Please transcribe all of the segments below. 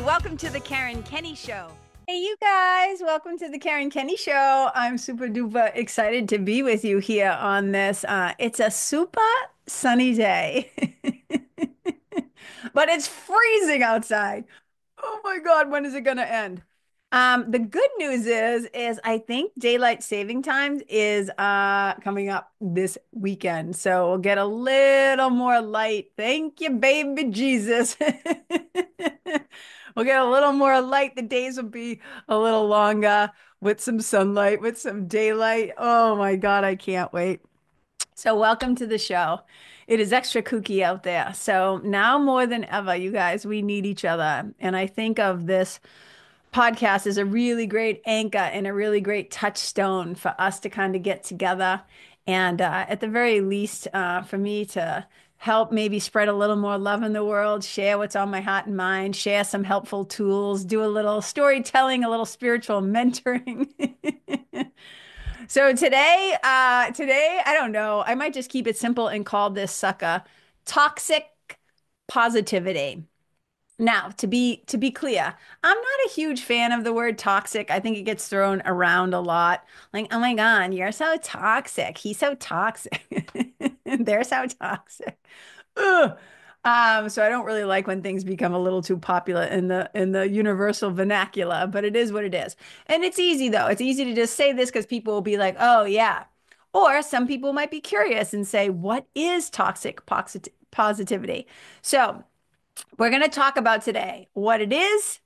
welcome to the Karen Kenney Show. Hey, you guys, welcome to the Karen Kenney Show. I'm super duper excited to be with you here on this. It's a super sunny day, but it's freezing outside. Oh my God, when is it going to end? The good news is I think daylight saving time is coming up this weekend. So we'll get a little more light. Thank you, baby Jesus. We'll get a little more light. The days will be a little longer with some sunlight, with some daylight. Oh my God, I can't wait. So welcome to the show. It is extra kooky out there. So now more than ever, you guys, we need each other. And I think of this podcast is a really great anchor and a really great touchstone for us to kind of get together. And at the very least, for me to help maybe spread a little more love in the world, share what's on my heart and mind, share some helpful tools, do a little storytelling, a little spiritual mentoring. So today, I don't know, I might just keep it simple and call this sucker toxic positivity. Now, to be clear, I'm not a huge fan of the word toxic. I think it gets thrown around a lot. Like, oh my God, you're so toxic. He's so toxic. They're so toxic. Ugh. So I don't really like when things become a little too popular in the universal vernacular, but it is what it is. And it's easy though. It's easy to just say this because people will be like, "Oh yeah." Or some people might be curious and say, "What is toxic positivity?" So, we're going to talk about today what it is.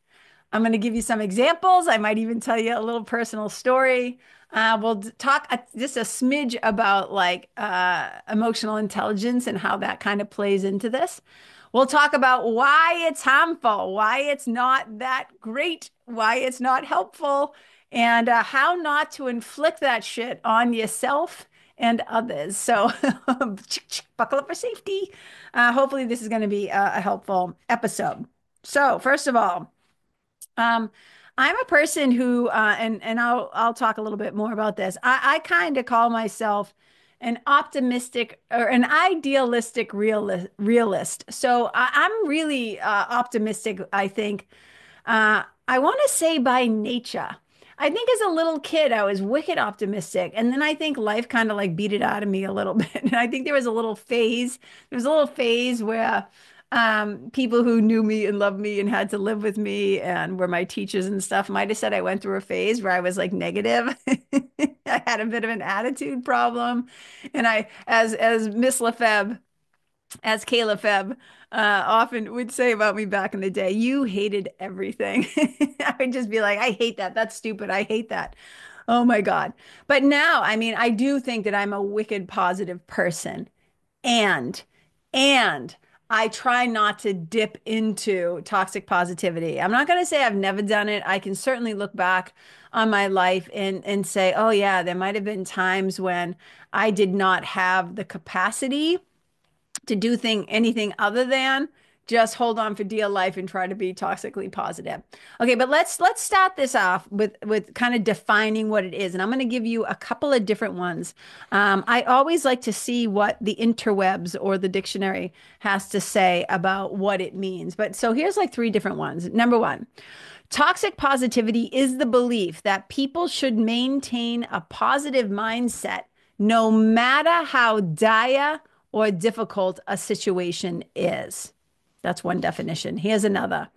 I'm going to give you some examples. I might even tell you a little personal story. We'll talk just a smidge about like emotional intelligence and how that kind of plays into this. We'll talk about why it's harmful, why it's not that great, why it's not helpful, and how not to inflict that shit on yourself and others. So buckle up for safety. Hopefully, this is going to be a helpful episode. So, first of all, um, I'm a person who, and I'll talk a little bit more about this. I kind of call myself an optimistic or an idealistic realist. So I'm really optimistic, I think. I want to say by nature. I think as a little kid, I was wicked optimistic. And then I think life kind of like beat it out of me a little bit. And I think there was a little phase where people who knew me and loved me and had to live with me and were my teachers and stuff might have said I went through a phase where I was like negative. I had a bit of an attitude problem. And as Miss Lefebvre, as Kayla Febb often would say about me back in the day, you hated everything. I would just be like, I hate that. That's stupid. I hate that. Oh my God. But now, I mean, I do think that I'm a wicked positive person. And, and I try not to dip into toxic positivity. I'm not going to say I've never done it. I can certainly look back on my life and say, oh yeah, there might have been times when I did not have the capacity to do anything other than just hold on for dear life and try to be toxically positive. Okay, but let's start this off with kind of defining what it is, and I'm going to give you a couple of different ones. I always like to see what the interwebs or the dictionary has to say about what it means. But so here's like three different ones. Number one. Toxic positivity is the belief that people should maintain a positive mindset no matter how dire or difficult a situation is. That's one definition. Here's another.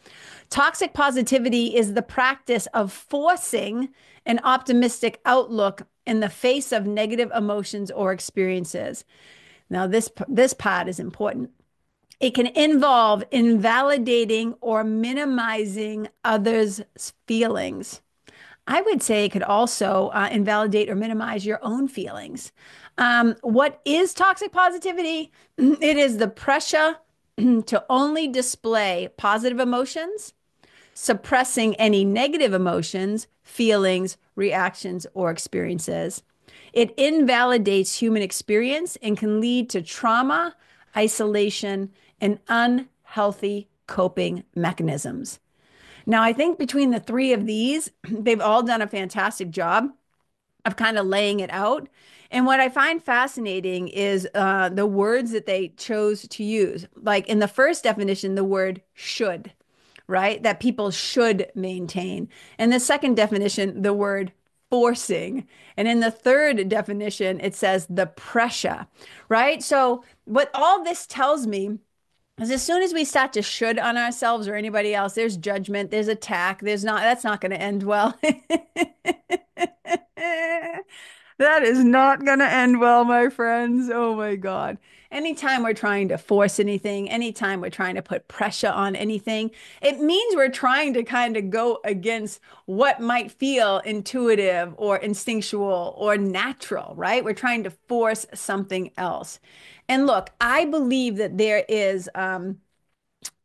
Toxic positivity is the practice of forcing an optimistic outlook in the face of negative emotions or experiences. Now, this part is important. It can involve invalidating or minimizing others' feelings. I would say it could also invalidate or minimize your own feelings. What is toxic positivity? It is the pressure to only display positive emotions, suppressing any negative emotions, feelings, reactions, or experiences. It invalidates human experience and can lead to trauma, isolation, and unhealthy coping mechanisms. Now, I think between the three of these, they've all done a fantastic job of kind of laying it out. And what I find fascinating is the words that they chose to use. Like in the first definition, the word should. right? That people should maintain. And the second definition, the word forcing. And in the third definition, it says the pressure, right? So what all this tells me is as soon as we start to should on ourselves or anybody else, there's judgment, there's attack, that's not going to end well. That is not going to end well, my friends. Oh my God. Anytime we're trying to force anything, anytime we're trying to put pressure on anything, it means we're trying to kind of go against what might feel intuitive or instinctual or natural, right? We're trying to force something else. And look, I believe that there is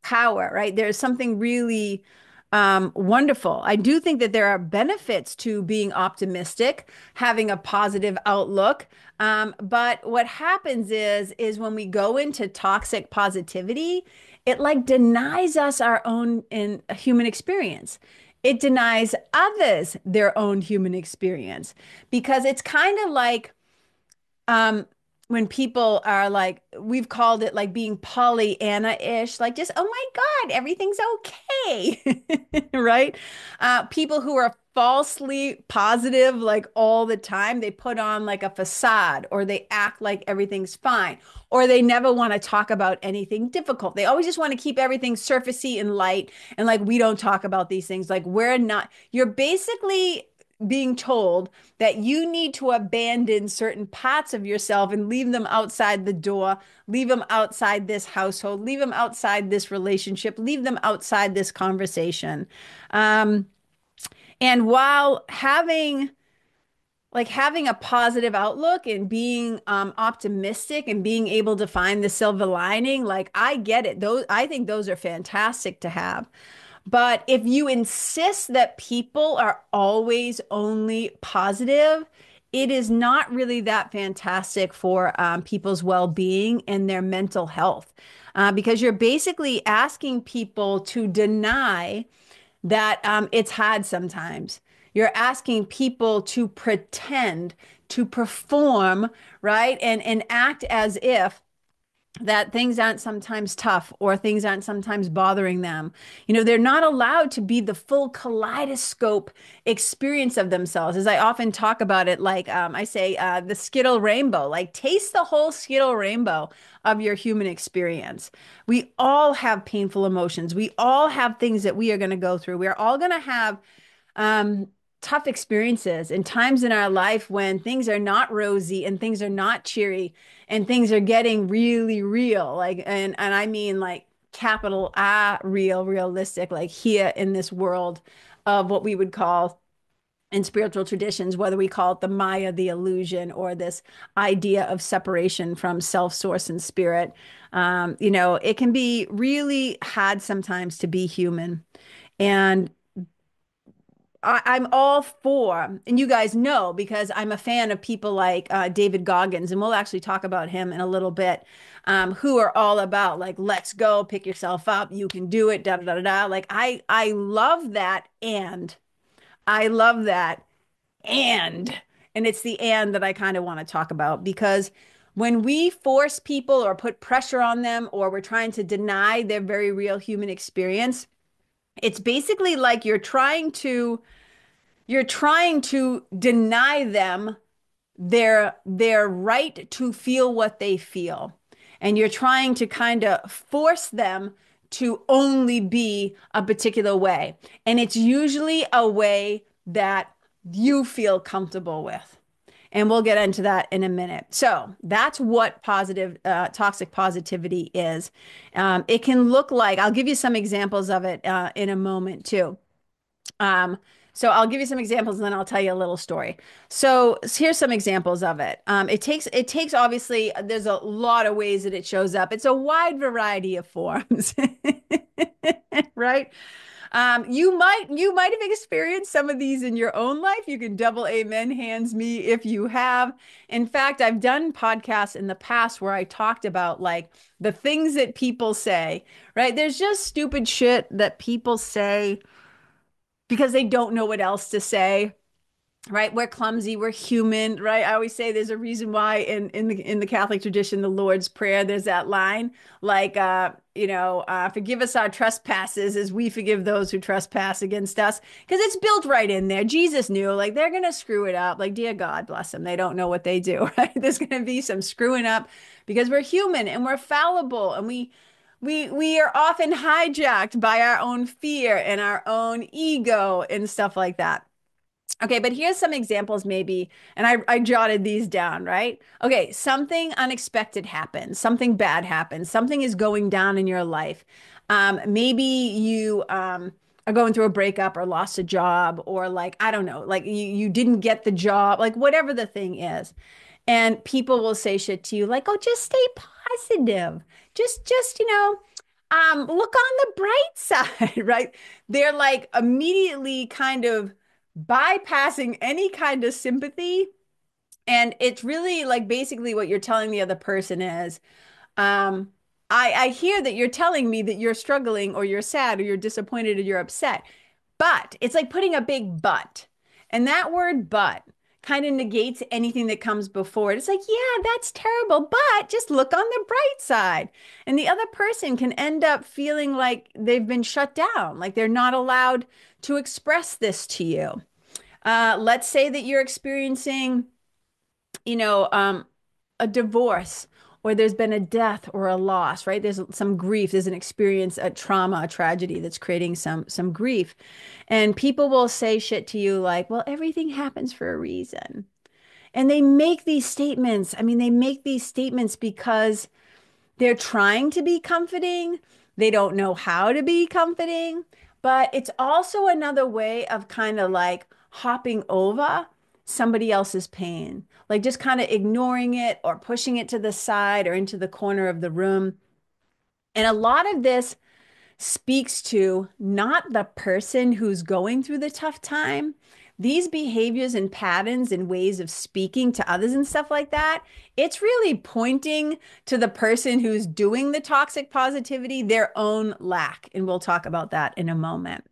power, right? There's something really wonderful. I do think that there are benefits to being optimistic, having a positive outlook. But what happens is when we go into toxic positivity, it like denies us our own human experience. It denies others their own human experience because it's kind of like um, when people are like, we've called it like being Pollyanna-ish, like just, oh my God, everything's okay, right? People who are falsely positive like all the time, they put on like a facade or they act like everything's fine or they never want to talk about anything difficult. They always just want to keep everything surfacey and light and like we don't talk about these things. Like we're not, you're basically being told that you need to abandon certain parts of yourself and leave them outside the door, leave them outside this household, leave them outside this relationship, leave them outside this conversation. Um, and while having a positive outlook and being optimistic and being able to find the silver lining, like I get it. Those I think those are fantastic to have. But if you insist that people are always only positive, it is not really that fantastic for people's well-being and their mental health, because you're basically asking people to deny that it's hard sometimes. You're asking people to pretend, to perform, right? And act as if that things aren't sometimes tough or things aren't sometimes bothering them. You know, they're not allowed to be the full kaleidoscope experience of themselves. As I often talk about it, like I say, the Skittle rainbow, like taste the whole Skittle rainbow of your human experience. We all have painful emotions. We all have things that we are going to go through. We're all going to have um, tough experiences and times in our life when things are not rosy and things are not cheery and things are getting really real. Like, and I mean like capital R real, realistic, like here in this world of what we would call in spiritual traditions, whether we call it the Maya, the illusion, or this idea of separation from self, source, and spirit. You know, it can be really hard sometimes to be human. And I'm all for, and you guys know because I'm a fan of people like David Goggins, and we'll actually talk about him in a little bit, who are all about like, let's go, pick yourself up, you can do it, da da da da. Like I love that, and I love that, and and it's the and that I kind of want to talk about because when we force people or put pressure on them, or we're trying to deny their very real human experience, it's basically like you're trying to deny them their right to feel what they feel. And you're trying to kind of force them to only be a particular way. And it's usually a way that you feel comfortable with. And we'll get into that in a minute. So that's what toxic positivity is. It can look like, I'll give you some examples of it in a moment too. Um, so I'll give you some examples and then I'll tell you a little story. So here's some examples of it. It takes obviously there's a lot of ways that it shows up. It's a wide variety of forms, right? You might have experienced some of these in your own life. You can double amen hands me if you have. In fact, I've done podcasts in the past where I talked about like the things that people say, right? There's just stupid shit that people say because they don't know what else to say. right? We're clumsy, we're human, right? I always say there's a reason why in the Catholic tradition, the Lord's Prayer, there's that line like forgive us our trespasses as we forgive those who trespass against us. Because it's built right in there. Jesus knew like they're gonna screw it up. Like, dear God bless them. They don't know what they do, right? There's gonna be some screwing up because we're human and we're fallible and we are often hijacked by our own fear and our own ego and stuff like that. Okay, but here's some examples maybe, and I jotted these down, right? Okay, something unexpected happens, something bad happens, something is going down in your life. Maybe you are going through a breakup or lost a job, or like, I don't know, like you didn't get the job, like whatever the thing is. And people will say shit to you like, oh, just stay positive. Look on the bright side, right? They're like immediately kind of bypassing any kind of sympathy. And it's really like basically what you're telling the other person is, um, I hear that you're telling me that you're struggling or you're sad or you're disappointed or you're upset. But it's like putting a big but. And that word but kind of negates anything that comes before it. It's like, yeah, that's terrible, but just look on the bright side. And the other person can end up feeling like they've been shut down, like they're not allowed to express this to you. Let's say that you're experiencing, you know, um, a divorce, or there's been a death or a loss, right? There's some grief, there's an experience, a trauma, a tragedy that's creating some grief. And people will say shit to you like, well, everything happens for a reason. And they make these statements. I mean, they make these statements because they're trying to be comforting. They don't know how to be comforting, but it's also another way of kind of like hopping over somebody else's pain, like just kind of ignoring it or pushing it to the side or into the corner of the room. And a lot of this speaks to not the person who's going through the tough time. These behaviors and patterns and ways of speaking to others and stuff like that, it's really pointing to the person who's doing the toxic positivity, their own lack. And we'll talk about that in a moment.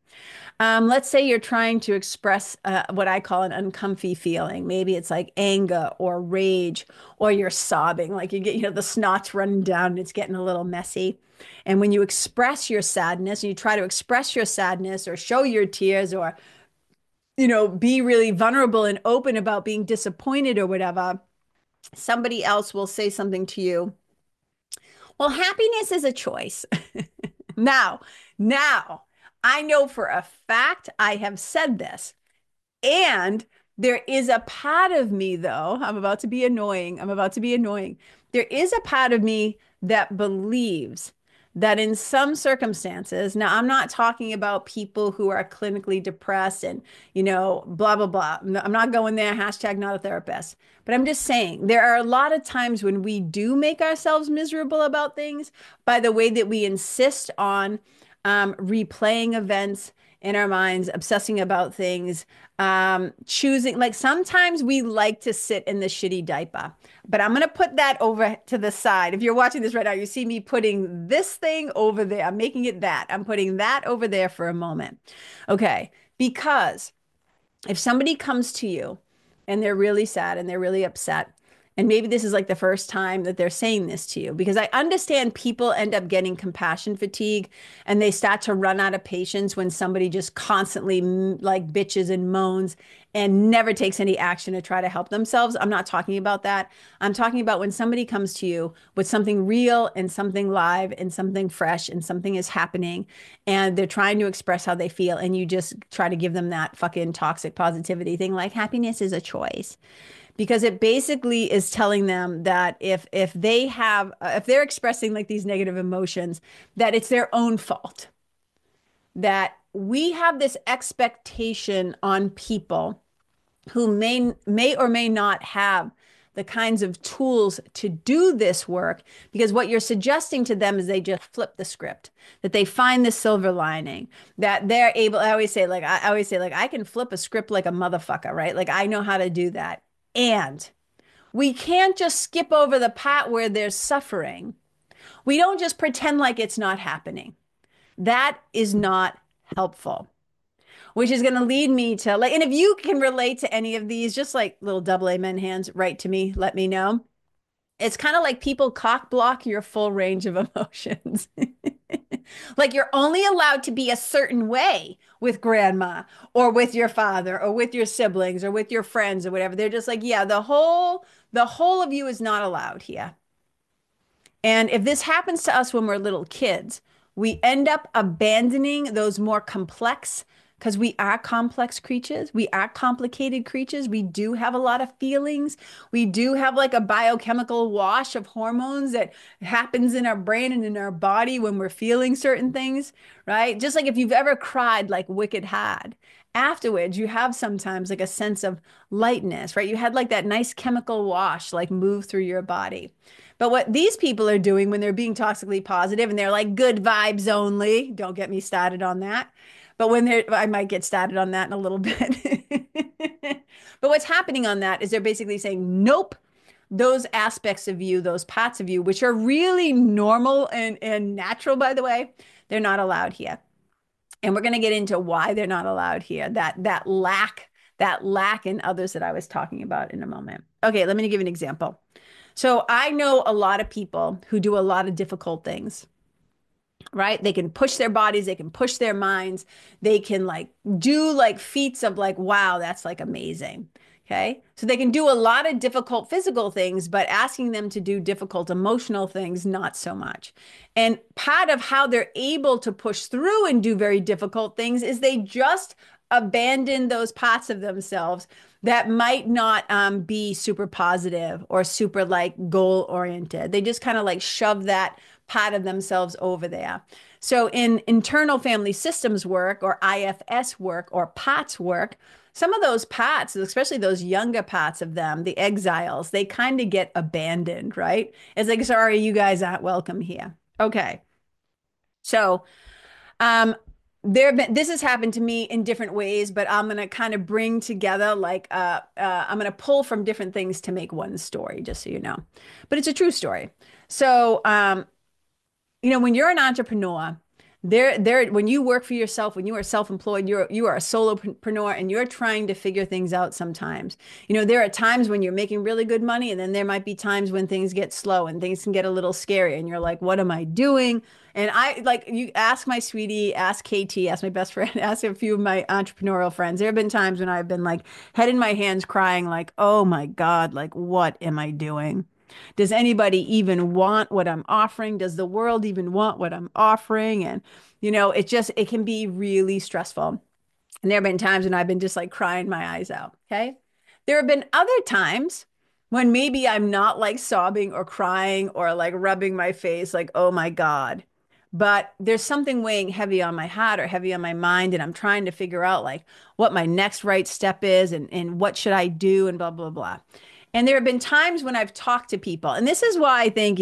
Let's say you're trying to express what I call an uncomfy feeling. Maybe it's like anger or rage, or you're sobbing, like you get, the snot's running down and it's getting a little messy. And when you express your sadness, and you try to express your sadness or show your tears or, be really vulnerable and open about being disappointed or whatever, somebody else will say something to you. Well, happiness is a choice. Now, now, I know for a fact I have said this. And there is a part of me, though, I'm about to be annoying. I'm about to be annoying. There is a part of me that believes that in some circumstances, now I'm not talking about people who are clinically depressed and, blah, blah, blah. I'm not going there, hashtag not a therapist. But I'm just saying there are a lot of times when we do make ourselves miserable about things by the way that we insist on replaying events in our minds, obsessing about things, choosing, like sometimes we like to sit in the shitty diaper, but I'm going to put that over to the side. If you're watching this right now, you see me putting this thing over there. I'm making it that. I'm putting that over there for a moment. Okay. Because if somebody comes to you and they're really sad and they're really upset, and maybe this is like the first time that they're saying this to you, because I understand people end up getting compassion fatigue and they start to run out of patience when somebody just constantly like bitches and moans and never takes any action to try to help themselves. I'm not talking about that. I'm talking about when somebody comes to you with something real and something live and something fresh and something is happening and they're trying to express how they feel, and you just try to give them that fucking toxic positivity thing like happiness is a choice, because it basically is telling them that if they're expressing like these negative emotions, that it's their own fault. That we have this expectation on people who may or may not have the kinds of tools to do this work, because what you're suggesting to them is they just flip the script, that they find the silver lining, that they're able. I always say like I can flip a script like a motherfucker, right? Like I know how to do that. And we can't just skip over the part where there's suffering. We don't just pretend like it's not happening. That is not helpful. which is going to lead me to like, and if you can relate to any of these, just like little double amen hands, write to me, let me know. It's kind of like people cock block your full range of emotions. Like you're only allowed to be a certain way with grandma or with your father or with your siblings or with your friends or whatever. They're just like, yeah, the whole of you is not allowed here. And if this happens to us when we're little kids, we end up abandoning those more complex, because we are complex creatures. We are complicated creatures. We do have a lot of feelings. We do have like a biochemical wash of hormones that happens in our brain and in our body when we're feeling certain things, right? Just like if you've ever cried like wicked hard, afterwards you have sometimes like a sense of lightness, right? You had like that nice chemical wash like move through your body. But what these people are doing when they're being toxically positive and they're like good vibes only, don't get me started on that. But when they're, I might get started on that in a little bit. But what's happening on that is they're basically saying, nope, those aspects of you, those parts of you, which are really normal and natural, by the way, they're not allowed here. And we're going to get into why they're not allowed here. That lack in others that I was talking about in a moment. Okay, let me give you an example. So I know a lot of people who do a lot of difficult things, right? They can push their bodies, they can push their minds, they can like do like feats of like, wow, that's like amazing. Okay. So they can do a lot of difficult physical things, but asking them to do difficult emotional things, not so much. And part of how they're able to push through and do very difficult things is they just abandon those parts of themselves that might not be super positive or super like goal oriented. They just kind of like shove that part of themselves over there. So in internal family systems work or IFS work or POTS work, some of those parts, especially those younger parts of them, the exiles, they kind of get abandoned, right? It's like, sorry, you guys aren't welcome here. Okay. So um, this has happened to me in different ways, but I'm gonna kind of bring together like I'm gonna pull from different things to make one story, just so you know. But it's a true story. So when you're an entrepreneur, when you work for yourself, when you are self-employed, you are a solopreneur and you're trying to figure things out sometimes. There are times when you're making really good money, and then there might be times when things get slow and things can get a little scary, and you're like, what am I doing? And I like you ask my sweetie, ask KT, ask my best friend, ask a few of my entrepreneurial friends. There have been times when I've been like head in my hands crying, like, oh my God, like what am I doing? Does anybody even want what I'm offering? Does the world even want what I'm offering? And, it can be really stressful. And there have been times when I've been just like crying my eyes out. Okay. There have been other times when maybe I'm not like sobbing or crying or like rubbing my face, like, oh my God. But there's something weighing heavy on my heart or heavy on my mind. And I'm trying to figure out like what my next right step is and what should I do and blah, blah, blah. And there have been times when I've talked to people, and this is why I think,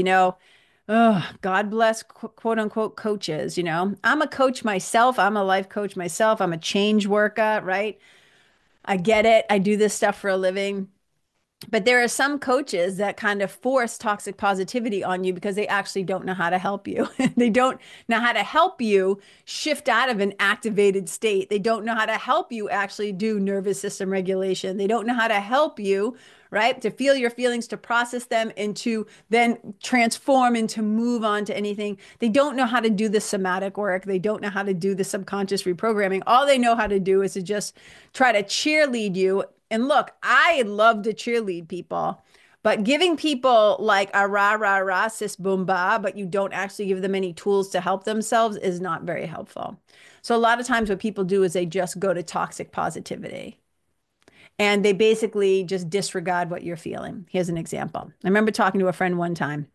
oh, God bless quote unquote coaches. I'm a coach myself. I'm a life coach myself. I'm a change worker, right? I get it. I do this stuff for a living. But there are some coaches that kind of force toxic positivity on you because they actually don't know how to help you. They don't know how to help you shift out of an activated state. They don't know how to help you actually do nervous system regulation. They don't know how to help you, right? To feel your feelings, to process them, and to then transform and to move on to anything. They don't know how to do the somatic work. They don't know how to do the subconscious reprogramming. All they know how to do is to just try to cheerlead you. And look, I love to cheerlead people, but giving people like a rah, rah, rah, sis, boom, bah, but you don't actually give them any tools to help themselves is not very helpful. So a lot of times what people do is they just go to toxic positivity and they basically just disregard what you're feeling. Here's an example. I remember talking to a friend one time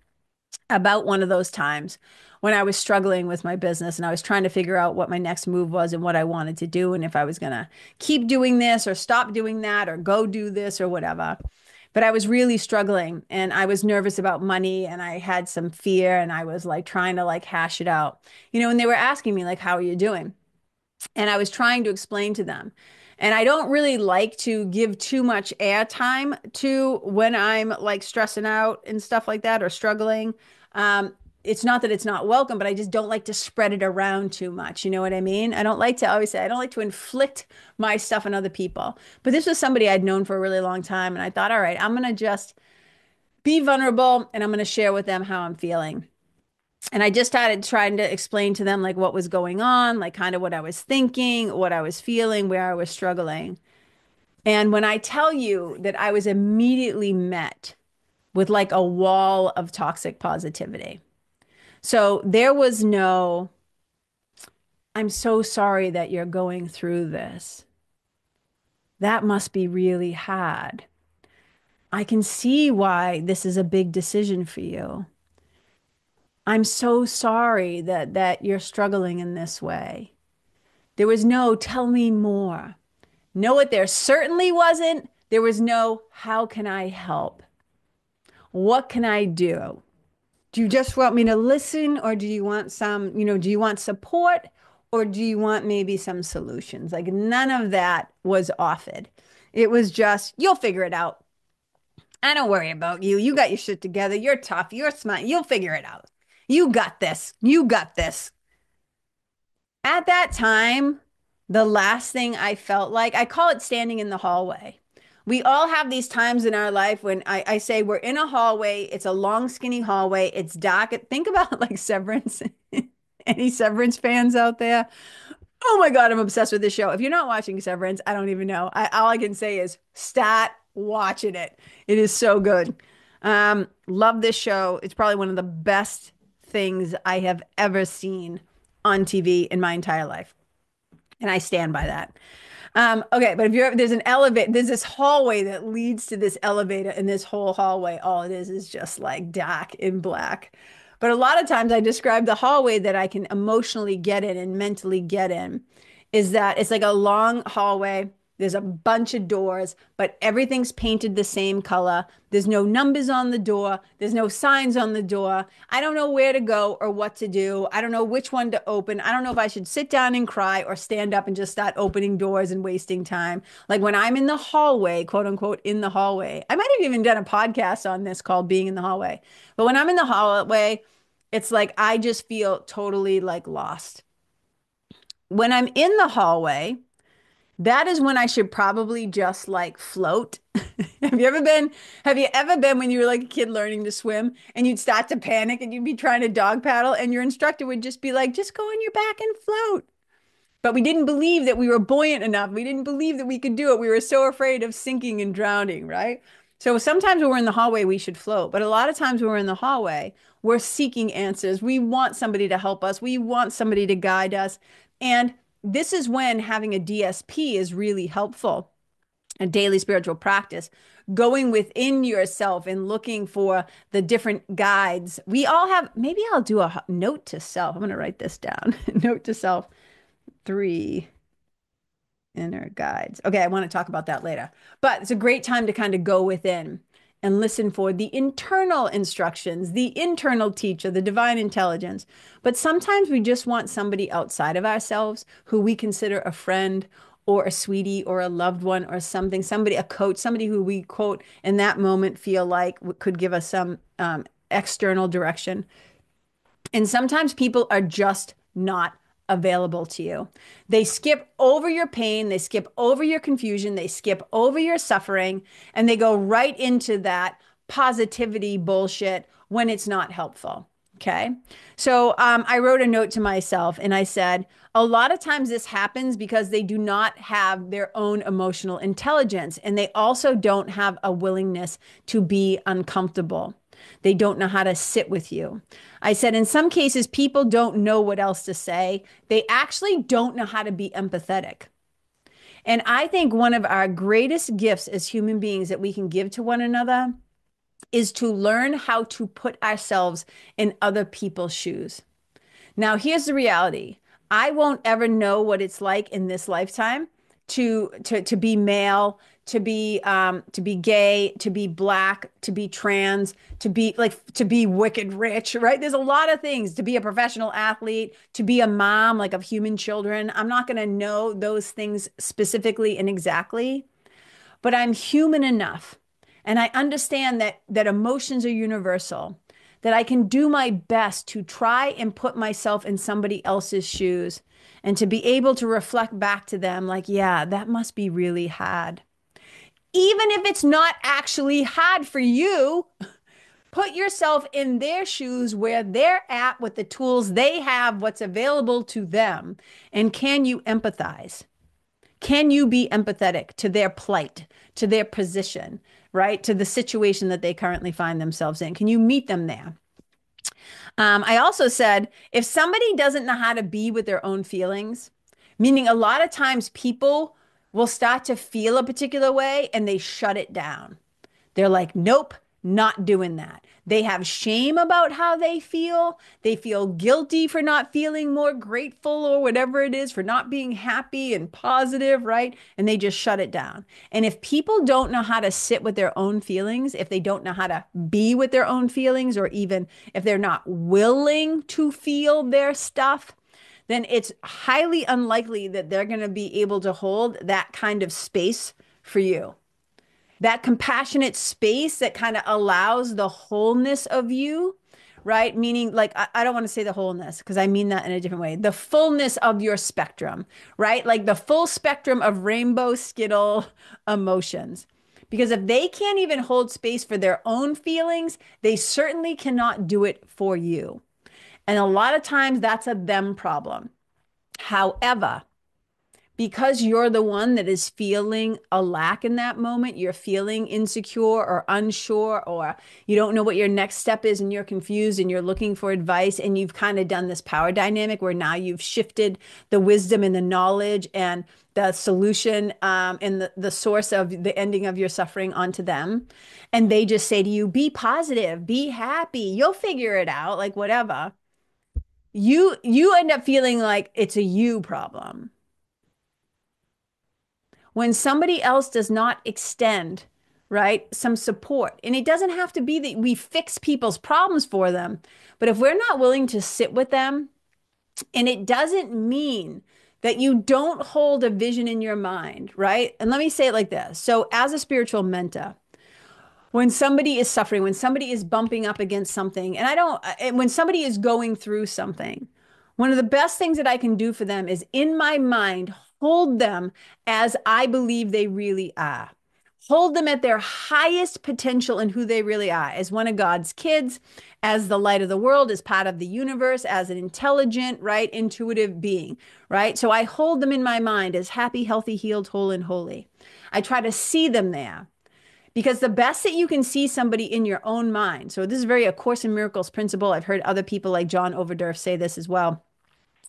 about one of those times when I was struggling with my business and I was trying to figure out what my next move was and what I wanted to do and if I was going to keep doing this or stop doing that or go do this or whatever. But I was really struggling and I was nervous about money and I had some fear and I was like trying to like hash it out. And they were asking me like, how are you doing? And I was trying to explain to them. And I don't really like to give too much airtime to when I'm like stressing out and stuff like that or struggling. Um, it's not that it's not welcome, but I just don't like to spread it around too much. You know what I mean? I don't like to always say, I don't like to inflict my stuff on other people. But this was somebody I'd known for a really long time. And I thought, all right, I'm going to just be vulnerable and I'm going to share with them how I'm feeling. And I just started trying to explain to them like what was going on, like kind of what I was thinking, what I was feeling, where I was struggling. And when I tell you that I was immediately met with like a wall of toxic positivity. So there was no, I'm so sorry that you're going through this. That must be really hard. I can see why this is a big decision for you. I'm so sorry that you're struggling in this way. There was no tell me more. Know what there certainly wasn't. There was no how can I help? What can I do? Do you just want me to listen or do you want some, do you want support or do you want maybe some solutions? Like none of that was offered. It was just, you'll figure it out. I don't worry about you. You got your shit together. You're tough. You're smart. You'll figure it out. You got this. You got this. At that time, the last thing I felt like, I call it standing in the hallway. We all have these times in our life when I say we're in a hallway, it's a long, skinny hallway, it's dark. Think about like Severance. Any Severance fans out there? Oh my God, I'm obsessed with this show. If you're not watching Severance, I don't even know. All I can say is start watching it. It is so good. Love this show. It's probably one of the best things I have ever seen on TV in my entire life. And I stand by that. Okay, but if you're there's an elevator, there's this hallway that leads to this elevator, and this whole hallway, all it is just like dark and black. But a lot of times I describe the hallway that I can emotionally get in and mentally get in is that it's like a long hallway. There's a bunch of doors, but everything's painted the same color. There's no numbers on the door. There's no signs on the door. I don't know where to go or what to do. I don't know which one to open. I don't know if I should sit down and cry or stand up and just start opening doors and wasting time. Like when I'm in the hallway, quote unquote, in the hallway. I might have even done a podcast on this called Being in the Hallway. But when I'm in the hallway, it's like I just feel totally like lost. When I'm in the hallway, that is when I should probably just like float. Have you ever been when you were like a kid learning to swim and you'd start to panic and you'd be trying to dog paddle and your instructor would just be like, just go on your back and float. But we didn't believe that we were buoyant enough. We didn't believe that we could do it. We were so afraid of sinking and drowning, right? So sometimes when we're in the hallway, we should float. But a lot of times when we're in the hallway, we're seeking answers. We want somebody to help us. We want somebody to guide us. And this is when having a DSP is really helpful, a daily spiritual practice, going within yourself and looking for the different guides. We all have, maybe I'll do a note to self. I'm going to write this down. Note to self, 3 inner guides. Okay, I want to talk about that later. But it's a great time to kind of go within and listen for the internal instructions, the internal teacher, the divine intelligence. But sometimes we just want somebody outside of ourselves who we consider a friend or a sweetie or a loved one or something, somebody, a coach, somebody who we quote in that moment feel like could give us some external direction. And sometimes people are just not available to you. They skip over your pain, they skip over your confusion, they skip over your suffering, and they go right into that positivity bullshit when it's not helpful. Okay. So I wrote a note to myself and I said, a lot of times this happens because they do not have their own emotional intelligence and they also don't have a willingness to be uncomfortable. They don't know how to sit with you. I said, in some cases, people don't know what else to say. They actually don't know how to be empathetic. And I think one of our greatest gifts as human beings that we can give to one another is to learn how to put ourselves in other people's shoes. Now, here's the reality. I won't ever know what it's like in this lifetime to be male, to be gay, to be black, to be trans, to be wicked rich, right? There's a lot of things, to be a professional athlete, to be a mom like of human children. I'm not going to know those things specifically and exactly, but I'm human enough. And I understand that emotions are universal, that I can do my best to try and put myself in somebody else's shoes and to be able to reflect back to them like, yeah, that must be really hard. Even if it's not actually hard for you, put yourself in their shoes where they're at with the tools they have, what's available to them. And can you empathize? Can you be empathetic to their plight, to their position, right? To the situation that they currently find themselves in? Can you meet them there? I also said if somebody doesn't know how to be with their own feelings, meaning a lot of times people will start to feel a particular way and they shut it down. They're like, nope, not doing that. They have shame about how they feel. They feel guilty for not feeling more grateful or whatever it is, for not being happy and positive, right? And they just shut it down. And if people don't know how to sit with their own feelings, if they don't know how to be with their own feelings, or even if they're not willing to feel their stuff, then it's highly unlikely that they're going to be able to hold that kind of space for you, that compassionate space that kind of allows the wholeness of you, right? Meaning, like, I don't want to say the wholeness because I mean that in a different way. The fullness of your spectrum, right? Like the full spectrum of rainbow skittle emotions. Because if they can't even hold space for their own feelings, they certainly cannot do it for you. And a lot of times that's a them problem. However, because you're the one that is feeling a lack in that moment, you're feeling insecure or unsure, or you don't know what your next step is and you're confused and you're looking for advice, and you've kind of done this power dynamic where now you've shifted the wisdom and the knowledge and the solution and the source of the ending of your suffering onto them. And they just say to you, be positive, be happy, you'll figure it out, like whatever. You end up feeling like it's a you problem when somebody else does not extend, right, some support. And it doesn't have to be that we fix people's problems for them, but if we're not willing to sit with them, and it doesn't mean that you don't hold a vision in your mind, right? And let me say it like this. So as a spiritual mentor, when somebody is suffering, when somebody is bumping up against something, when somebody is going through something, one of the best things that I can do for them is in my mind, hold them as I believe they really are. Hold them at their highest potential in who they really are, as one of God's kids, as the light of the world, as part of the universe, as an intelligent, right, intuitive being, right? So I hold them in my mind as happy, healthy, healed, whole, and holy. I try to see them there. Because the best that you can see somebody in your own mind. So this is very a Course in Miracles principle. I've heard other people like John Overdurf say this as well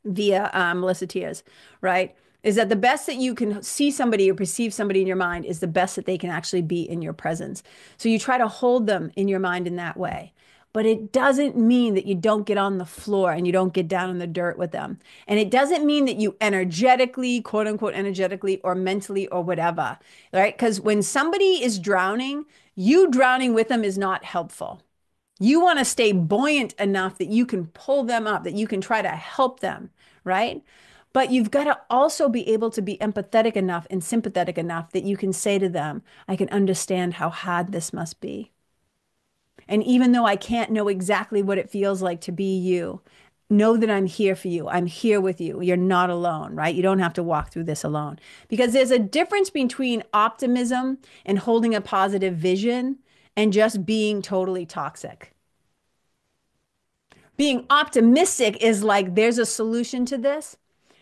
via Melissa Tiers, right? Is that the best that you can see somebody or perceive somebody in your mind is the best that they can actually be in your presence. So you try to hold them in your mind in that way. But it doesn't mean that you don't get on the floor and you don't get down in the dirt with them. And it doesn't mean that you energetically, quote unquote, energetically or mentally or whatever, right? Because when somebody is drowning, you drowning with them is not helpful. You want to stay buoyant enough that you can pull them up, that you can try to help them, right? But you've got to also be able to be empathetic enough and sympathetic enough that you can say to them, I can understand how hard this must be. And even though I can't know exactly what it feels like to be you, know that I'm here for you. I'm here with you. You're not alone, right? You don't have to walk through this alone. Because there's a difference between optimism and holding a positive vision and just being totally toxic. Being optimistic is like, there's a solution to this.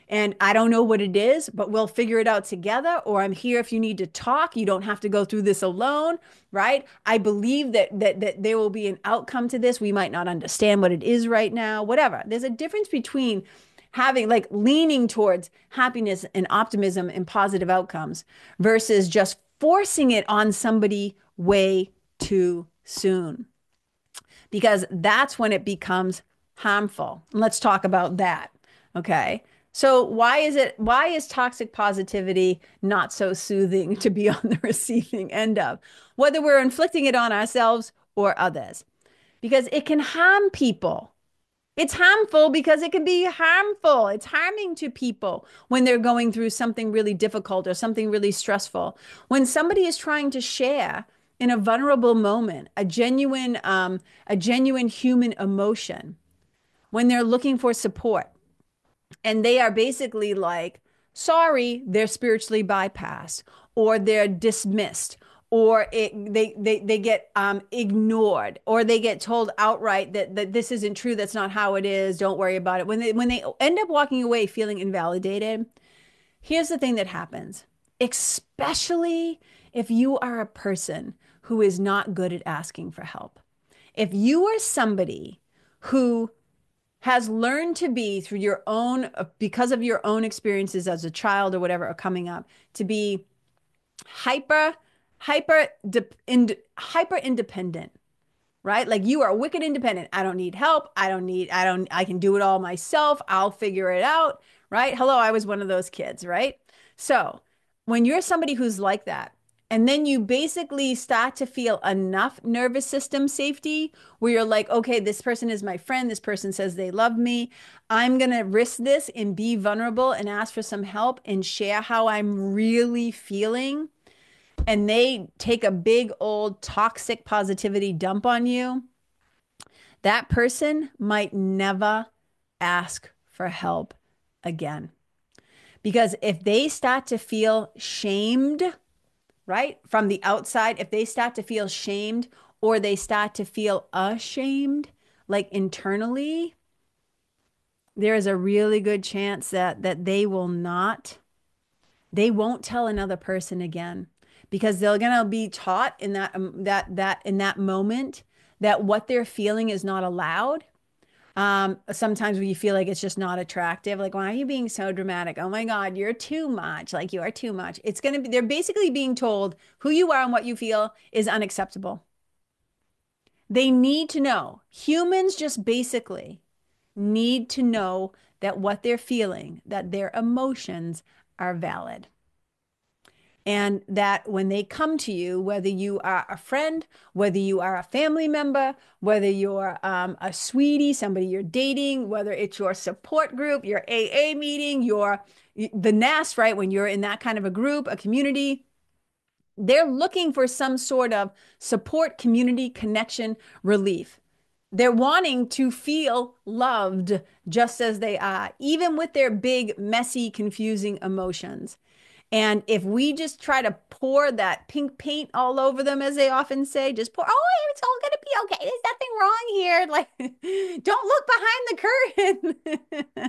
And I don't know what it is, but we'll figure it out together. Or I'm here if you need to talk. You don't have to go through this alone, right? I believe that there will be an outcome to this. We might not understand what it is right now, whatever. There's a difference between having like leaning towards happiness and optimism and positive outcomes versus just forcing it on somebody way too soon. Because that's when it becomes harmful. And let's talk about that. Okay. So why is toxic positivity not so soothing to be on the receiving end of, whether we're inflicting it on ourselves or others? Because it can harm people. It's harmful because it can be harmful. It's harming to people when they're going through something really difficult or something really stressful. When somebody is trying to share in a vulnerable moment, a genuine human emotion, when they're looking for support, and they are basically like, sorry, they're spiritually bypassed, or they're dismissed, or they get ignored, or they get told outright that this isn't true, that's not how it is, don't worry about it. When they end up walking away feeling invalidated, here's the thing that happens, especially if you are a person who is not good at asking for help. If you are somebody who has learned to be through your own, because of your own experiences as a child or whatever, or coming up, to be hyper, hyper independent, right? Like you are wicked independent. I don't need help. I can do it all myself. I'll figure it out, right? Hello, I was one of those kids, right? So when you're somebody who's like that, and then you basically start to feel enough nervous system safety where you're like, okay, this person is my friend. This person says they love me. I'm going to risk this and be vulnerable and ask for some help and share how I'm really feeling. And they take a big old toxic positivity dump on you, that person might never ask for help again. Because if they start to feel shamed, right, from the outside, if they start to feel shamed or they start to feel ashamed, like internally, there is a really good chance that they won't tell another person again, because they're gonna be taught in that moment that what they're feeling is not allowed. Sometimes when you feel like it's just not attractive, like, why are you being so dramatic? Oh my God, you're too much. Like, you are too much. It's going to be, they're basically being told who you are and what you feel is unacceptable. They need to know. Humans just basically need to know that what they're feeling, that their emotions are valid. And that when they come to you, whether you are a friend, whether you are a family member, whether you're a sweetie, somebody you're dating, whether it's your support group, your AA meeting, the nest, right? When you're in that kind of a group, a community, they're looking for some sort of support, community, connection, relief. They're wanting to feel loved just as they are, even with their big, messy, confusing emotions. And if we just try to pour that pink paint all over them, as they often say, just pour, oh, it's all going to be okay. There's nothing wrong here. Like, don't look behind the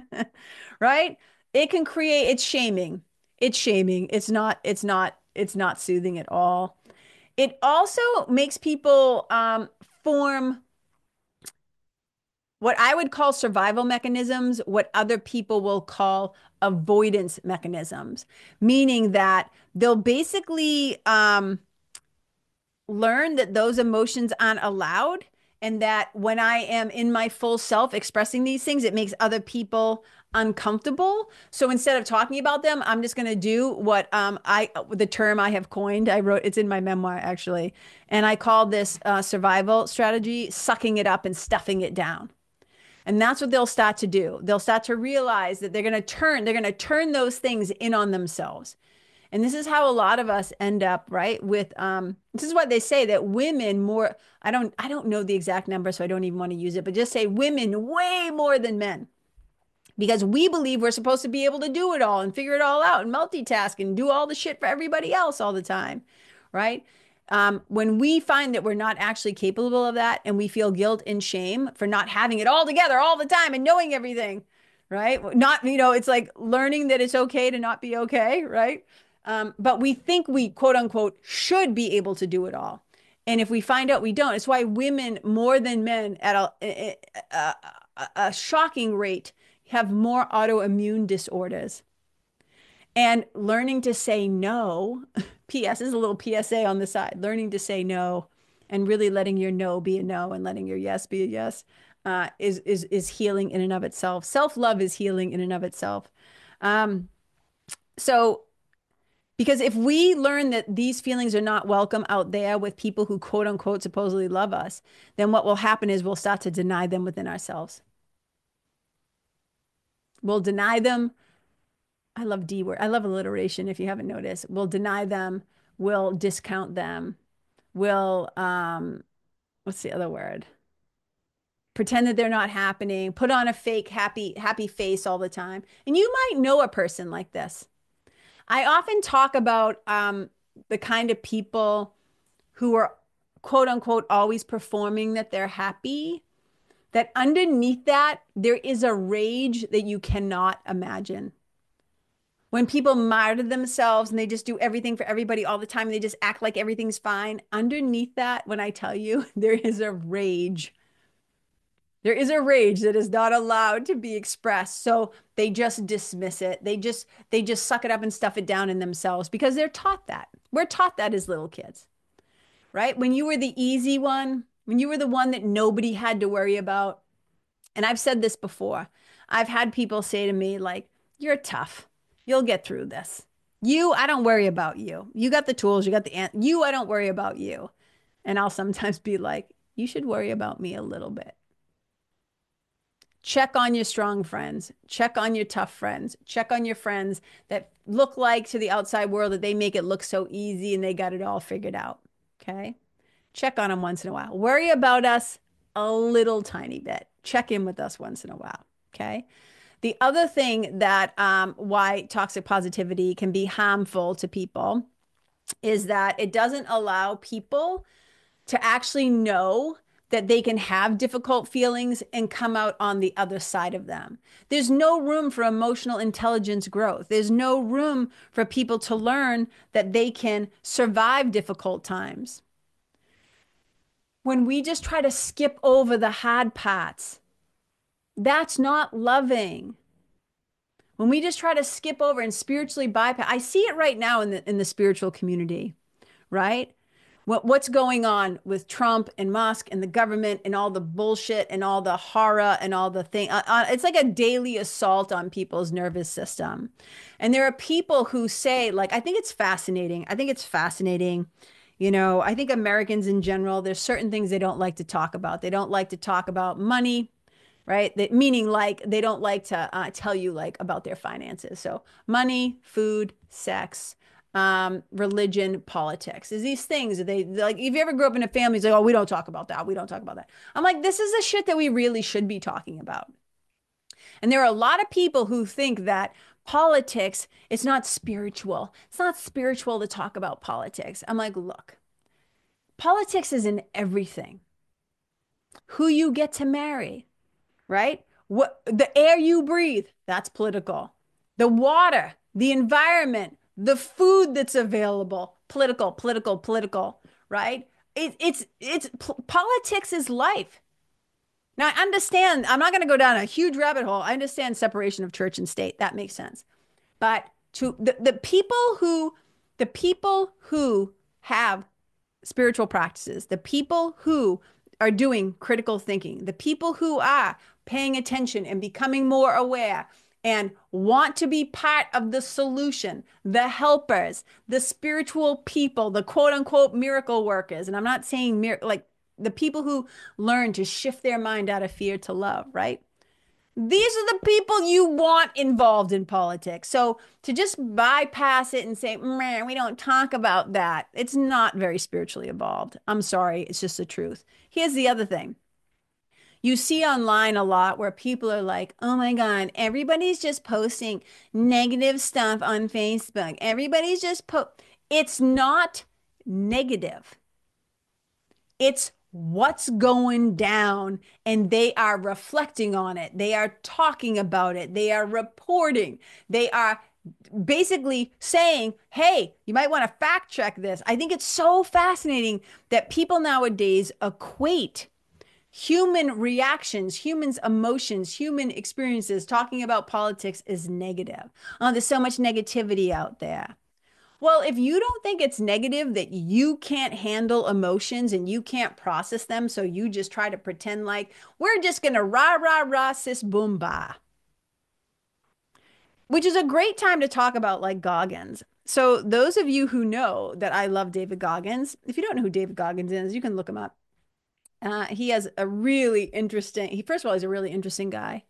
curtain. Right? It can create, it's shaming. It's shaming. It's not soothing at all. It also makes people form what I would call survival mechanisms, what other people will call avoidance mechanisms, meaning that they'll basically learn that those emotions aren't allowed, and that when I am in my full self expressing these things, it makes other people uncomfortable. So instead of talking about them, I'm just going to do what the term I have coined. I wrote it's in my memoir actually, and I called this survival strategy, sucking it up and stuffing it down. And that's what they'll start to do. They'll start to realize that they're going to turn those things in on themselves. And this is how a lot of us end up, right? With this is what they say, that women more, I don't know the exact number, so I don't even want to use it, but just say women way more than men. Because we believe we're supposed to be able to do it all and figure it all out and multitask and do all the shit for everybody else all the time, right? When we find that we're not actually capable of that, and we feel guilt and shame for not having it all together all the time and knowing everything, right? Not, it's like learning that it's okay to not be okay, right? But we think we, quote unquote, should be able to do it all. And if we find out we don't, it's why women more than men at a shocking rate have more autoimmune disorders. And learning to say no, PS is a little PSA on the side, learning to say no and really letting your no be a no and letting your yes be a yes, is healing in and of itself. Self-love is healing in and of itself. Um, so because if we learn that these feelings are not welcome out there with people who quote unquote supposedly love us, then what will happen is we'll start to deny them within ourselves. We'll deny them. I love D word. I love alliteration if you haven't noticed. We'll deny them. We'll discount them. will, what's the other word? Pretend that they're not happening, put on a fake happy face all the time. And you might know a person like this. I often talk about the kind of people who are quote unquote always performing that they're happy, that underneath that, there is a rage that you cannot imagine. When people martyr themselves and they just do everything for everybody all the time, and they just act like everything's fine. Underneath that, when I tell you, there is a rage. There is a rage that is not allowed to be expressed. So they just dismiss it. They just suck it up and stuff it down in themselves because they're taught that. We're taught that as little kids, right? When you were the easy one, when you were the one that nobody had to worry about. And I've said this before. I've had people say to me, like, you're tough. You'll get through this. You, I don't worry about you. You got the tools, you got the ant. You, I don't worry about you. And I'll sometimes be like, you should worry about me a little bit. Check on your strong friends. Check on your tough friends. Check on your friends that look like to the outside world that they make it look so easy and they got it all figured out. Okay. Check on them once in a while. Worry about us a little tiny bit. Check in with us once in a while. Okay. The other thing that why toxic positivity can be harmful to people is that it doesn't allow people to actually know that they can have difficult feelings and come out on the other side of them. There's no room for emotional intelligence growth. There's no room for people to learn that they can survive difficult times. When we just try to skip over the hard parts, that's not loving. When we just try to skip over and spiritually bypass, I see it right now in the spiritual community, right? What's going on with Trump and Musk and the government and all the bullshit and all the horror and all the thing. It's like a daily assault on people's nervous system. And there are people who say, like, I think it's fascinating. I think it's fascinating. You know, I think Americans in general, there's certain things they don't like to talk about. They don't like to talk about money, right? That meaning like they don't like to tell you like about their finances. So money, food, sex, religion, politics is these things that they like. If you ever grew up in a family, it's like, oh, we don't talk about that. We don't talk about that. I'm like, this is the shit that we really should be talking about. And there are a lot of people who think that politics, it's not spiritual. It's not spiritual to talk about politics. I'm like, look, politics is in everything. Who you get to marry, right? What the air you breathe, that's political. The water, the environment, the food that's available, political, political, political, right? Politics is life. Now I understand, I'm not going to go down a huge rabbit hole. I understand separation of church and state. That makes sense. But to the people who have spiritual practices, the people who are doing critical thinking, the people who are paying attention and becoming more aware and want to be part of the solution, the helpers, the spiritual people, the quote unquote miracle workers. And I'm not saying like the people who learn to shift their mind out of fear to love, right? These are the people you want involved in politics. So to just bypass it and say, we don't talk about that, it's not very spiritually evolved. I'm sorry, it's just the truth. Here's the other thing. You see online a lot where people are like, oh my God, everybody's just posting negative stuff on Facebook. Everybody's just It's not negative. It's what's going down, and they are reflecting on it. They are talking about it. They are reporting. They are basically saying, hey, you might want to fact check this. I think it's so fascinating that people nowadays equate human reactions, humans' emotions, human experiences, talking about politics is negative. Oh, there's so much negativity out there. Well, if you don't think it's negative that you can't handle emotions and you can't process them, so you just try to pretend like we're just going to rah, rah, rah, sis, boom, bah, which is a great time to talk about like Goggins. So those of you who know that I love David Goggins, if you don't know who David Goggins is, you can look him up. He has a really interesting, first of all, he's a really interesting guy.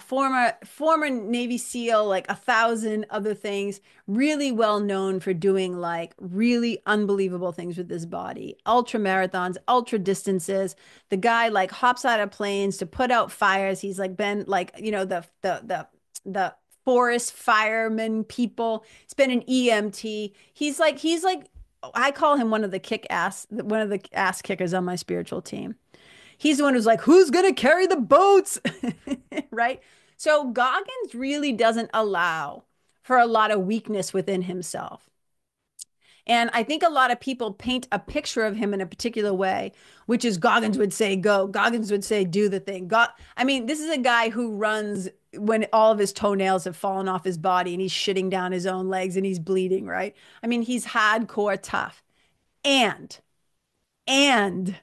former Navy SEAL, like 1,000 other things, really well known for doing like really unbelievable things with his body, ultra marathons, ultra distances. The guy like hops out of planes to put out fires. He's like been like, the forest firemen people. He's been an EMT. He's like I call him one of the ass kickers on my spiritual team. He's the one who's like, who's going to carry the boats? Right? So Goggins really doesn't allow for a lot of weakness within himself. And I think a lot of people paint a picture of him in a particular way, which is Goggins would say, go. Goggins would say, do the thing. I mean, this is a guy who runs when all of his toenails have fallen off his body and he's shitting down his own legs and he's bleeding, right? I mean, he's hardcore tough. And, and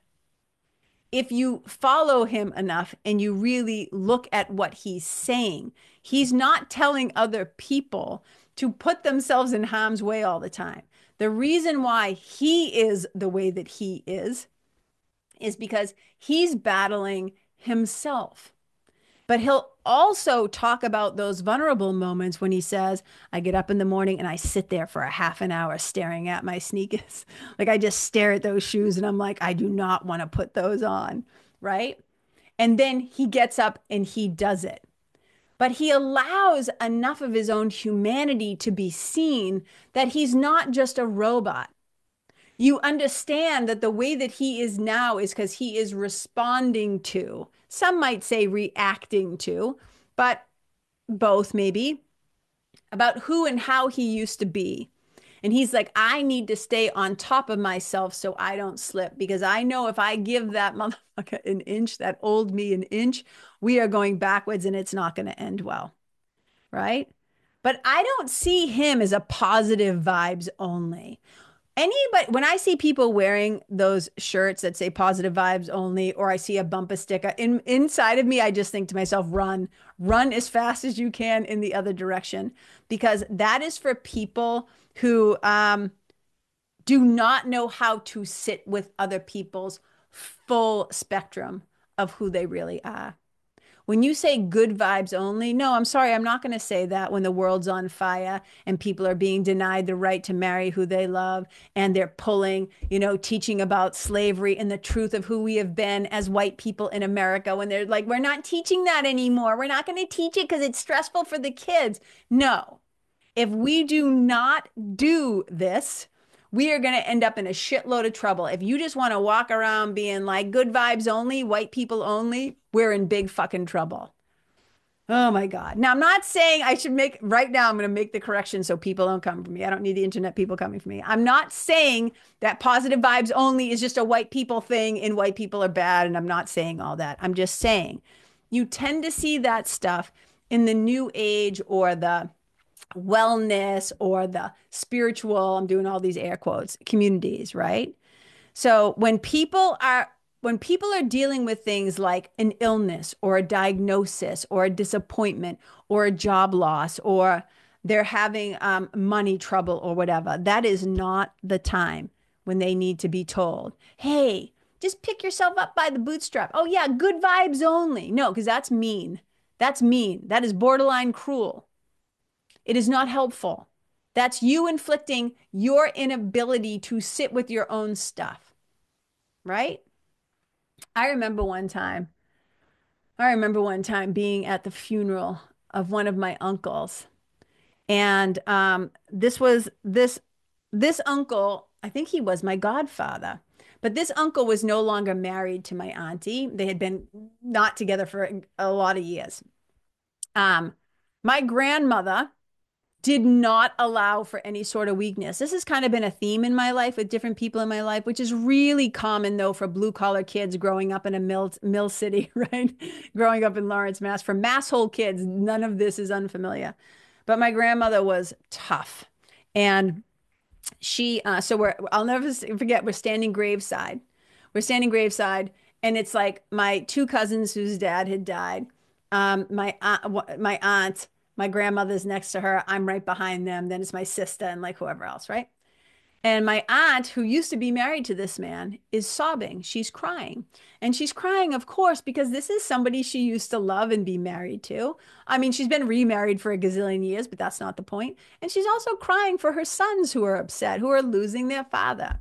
if you follow him enough and you really look at what he's saying, he's not telling other people to put themselves in harm's way all the time. The reason why he is the way that he is because he's battling himself. But he'll also talk about those vulnerable moments when he says, I get up in the morning and I sit there for a half an hour staring at my sneakers. Like I just stare at those shoes and I'm like, I do not want to put those on. Right. And then he gets up and he does it. But he allows enough of his own humanity to be seen that he's not just a robot. You understand that the way that he is now is because he is responding to, some might say reacting to, but both maybe, about who and how he used to be. And he's like, I need to stay on top of myself so I don't slip because I know if I give that motherfucker an inch, that old me an inch, we are going backwards and it's not going to end well. Right. But I don't see him as a positive vibes only. Anybody, when I see people wearing those shirts that say positive vibes only, or I see a bumper sticker inside of me, I just think to myself, run as fast as you can in the other direction, because that is for people who do not know how to sit with other people's full spectrum of who they really are. When you say good vibes only, no, I'm sorry, I'm not going to say that when the world's on fire and people are being denied the right to marry who they love and they're pulling, teaching about slavery and the truth of who we have been as white people in America when they're like, we're not teaching that anymore. We're not going to teach it because it's stressful for the kids. No, if we do not do this, we are going to end up in a shitload of trouble. If you just want to walk around being like good vibes only, white people only, we're in big fucking trouble. Oh my God. Now, I'm not saying I should right now, I'm going to make the correction so people don't come for me. I don't need the internet people coming for me. I'm not saying that positive vibes only is just a white people thing and white people are bad. And I'm not saying all that. I'm just saying you tend to see that stuff in the new age or the wellness or the spiritual, I'm doing all these air quotes, communities, right? So when people are dealing with things like an illness or a diagnosis or a disappointment or a job loss or they're having money trouble or whatever, that is not the time when they need to be told, hey, just pick yourself up by the bootstrap. Oh yeah, good vibes only. No, because that's mean. That's mean. That is borderline cruel. It is not helpful. That's you inflicting your inability to sit with your own stuff, right? I remember one time, I remember one time being at the funeral of one of my uncles. And this uncle, I think he was my godfather, but this uncle was no longer married to my auntie. They had been not together for a lot of years. Um, my grandmother did not allow for any sort of weakness. This has kind of been a theme in my life with different people in my life, which is really common though for blue collar kids growing up in a mill city, right? Growing up in Lawrence, Mass. For masshole kids, none of this is unfamiliar. But my grandmother was tough. And I'll never forget, we're standing graveside. We're standing graveside, and it's like my two cousins whose dad had died. My aunt, my grandmother's next to her. I'm right behind them. Then it's my sister and like whoever else, right? And my aunt, who used to be married to this man, is sobbing. She's crying. And she's crying, of course, because this is somebody she used to love and be married to. I mean, she's been remarried for a gazillion years, but that's not the point. And she's also crying for her sons who are upset, who are losing their father.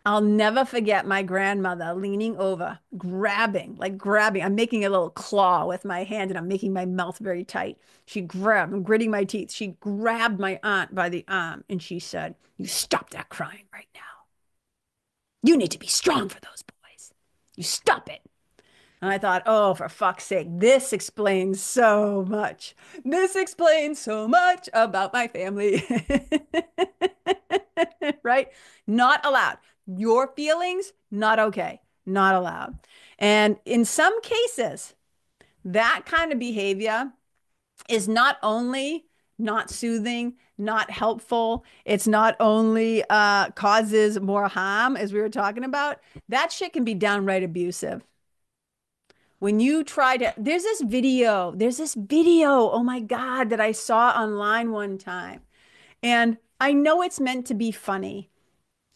I'll never forget my grandmother leaning over, grabbing, like grabbing. I'm making a little claw with my hand and I'm making my mouth very tight. She grabbed, I'm gritting my teeth. She grabbed my aunt by the arm and she said, "You stop that crying right now. You need to be strong for those boys. You stop it." And I thought, oh, for fuck's sake, this explains so much. This explains so much about my family. Right? Not allowed. Your feelings, not okay. Not allowed. And in some cases, that kind of behavior is not only not soothing, not helpful, it's not only causes more harm, as we were talking about, that shit can be downright abusive. When you try to, there's this video, oh my God, that I saw online one time. And I know it's meant to be funny.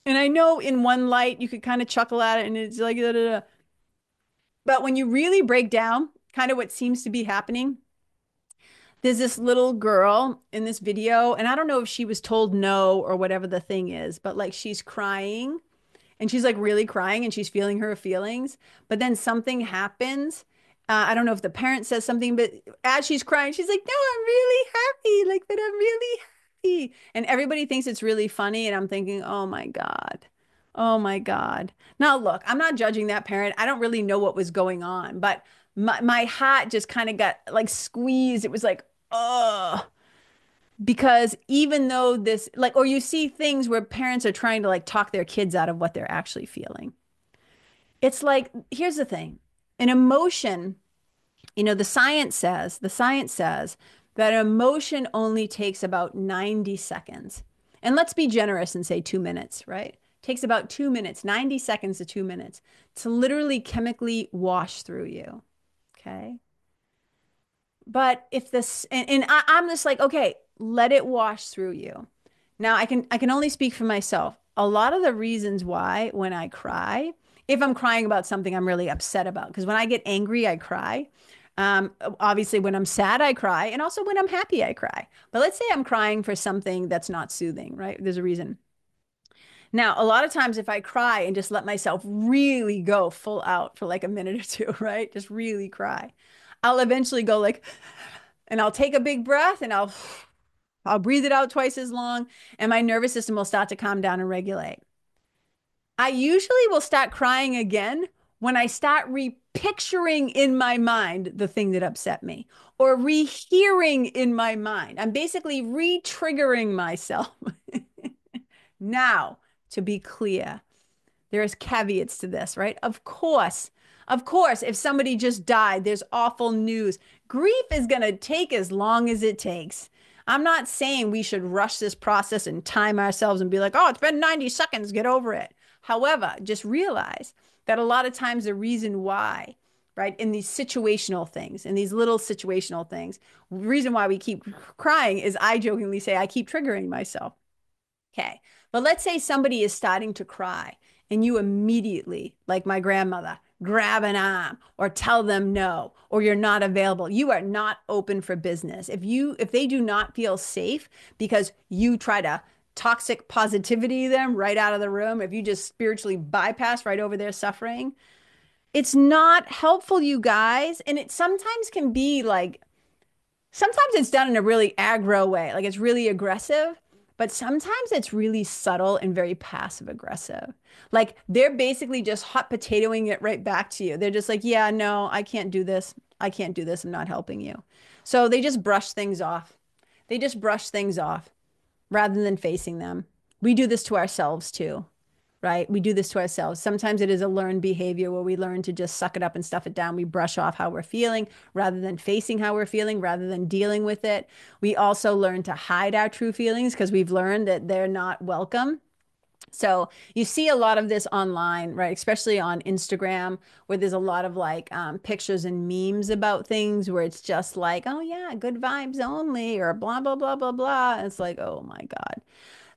And I know in one light you could kind of chuckle at it and it's like, da, da, da. But when you really break down kind of what seems to be happening, there's this little girl in this video, and I don't know if she was told no or whatever the thing is, but like she's crying and she's like really crying and she's feeling her feelings. But then something happens. I don't know if the parent says something, but as she's crying, she's like, "No, I'm really happy. Like that, I'm really happy." And everybody thinks it's really funny. And I'm thinking, oh my God. Oh my God. Now, look, I'm not judging that parent. I don't really know what was going on, but my heart just kind of got like squeezed. It was like, oh, because even though this, like, or you see things where parents are trying to like talk their kids out of what they're actually feeling. It's like, here's the thing, an emotion, the science says that an emotion only takes about 90 seconds. And let's be generous and say 2 minutes, right? It takes about 2 minutes, 90 seconds to 2 minutes to literally chemically wash through you. Okay. But if this, and I'm just like, okay, let it wash through you. Now I can only speak for myself. A lot of the reasons why when I cry, if I'm crying about something I'm really upset about, because when I get angry, I cry. Obviously, when I'm sad, I cry, and also when I'm happy, I cry. But let's say I'm crying for something that's not soothing, right? There's a reason. Now, a lot of times, if I cry and just let myself really go full out for like a minute or two, right? Just really cry, I'll eventually go like, and I'll take a big breath and I'll breathe it out twice as long, and my nervous system will start to calm down and regulate. I usually will start crying again when I start repicturing in my mind the thing that upset me or rehearing in my mind. I'm basically re-triggering myself. Now, to be clear, there's caveats to this, right? Of course, if somebody just died, there's awful news. Grief is going to take as long as it takes. I'm not saying we should rush this process and time ourselves and be like, oh, it's been 90 seconds, get over it. However, just realize that a lot of times the reason why, right, in these situational things, in these little situational things, the reason why we keep crying is I jokingly say I keep triggering myself. Okay. But let's say somebody is starting to cry and you immediately, like my grandmother, grab an arm or tell them no, or you're not available. You are not open for business. If they do not feel safe because you try to toxic positivity them right out of the room, if you just spiritually bypass right over their suffering, it's not helpful, you guys. And it sometimes can be like, sometimes it's done in a really aggro way, like it's really aggressive, but sometimes it's really subtle and very passive aggressive. Like they're basically just hot potatoing it right back to you. They're just like, yeah, no, I can't do this. I can't do this. I'm not helping you. So they just brush things off. They just brush things off rather than facing them. We do this to ourselves too, right? We do this to ourselves. Sometimes it is a learned behavior where we learn to just suck it up and stuff it down. We brush off how we're feeling rather than facing how we're feeling, rather than dealing with it. We also learn to hide our true feelings because we've learned that they're not welcome. So you see a lot of this online, right? Especially on Instagram, where there's a lot of like pictures and memes about things where it's just like, oh yeah, good vibes only, or blah, blah, blah, blah, blah. And it's like, oh my God.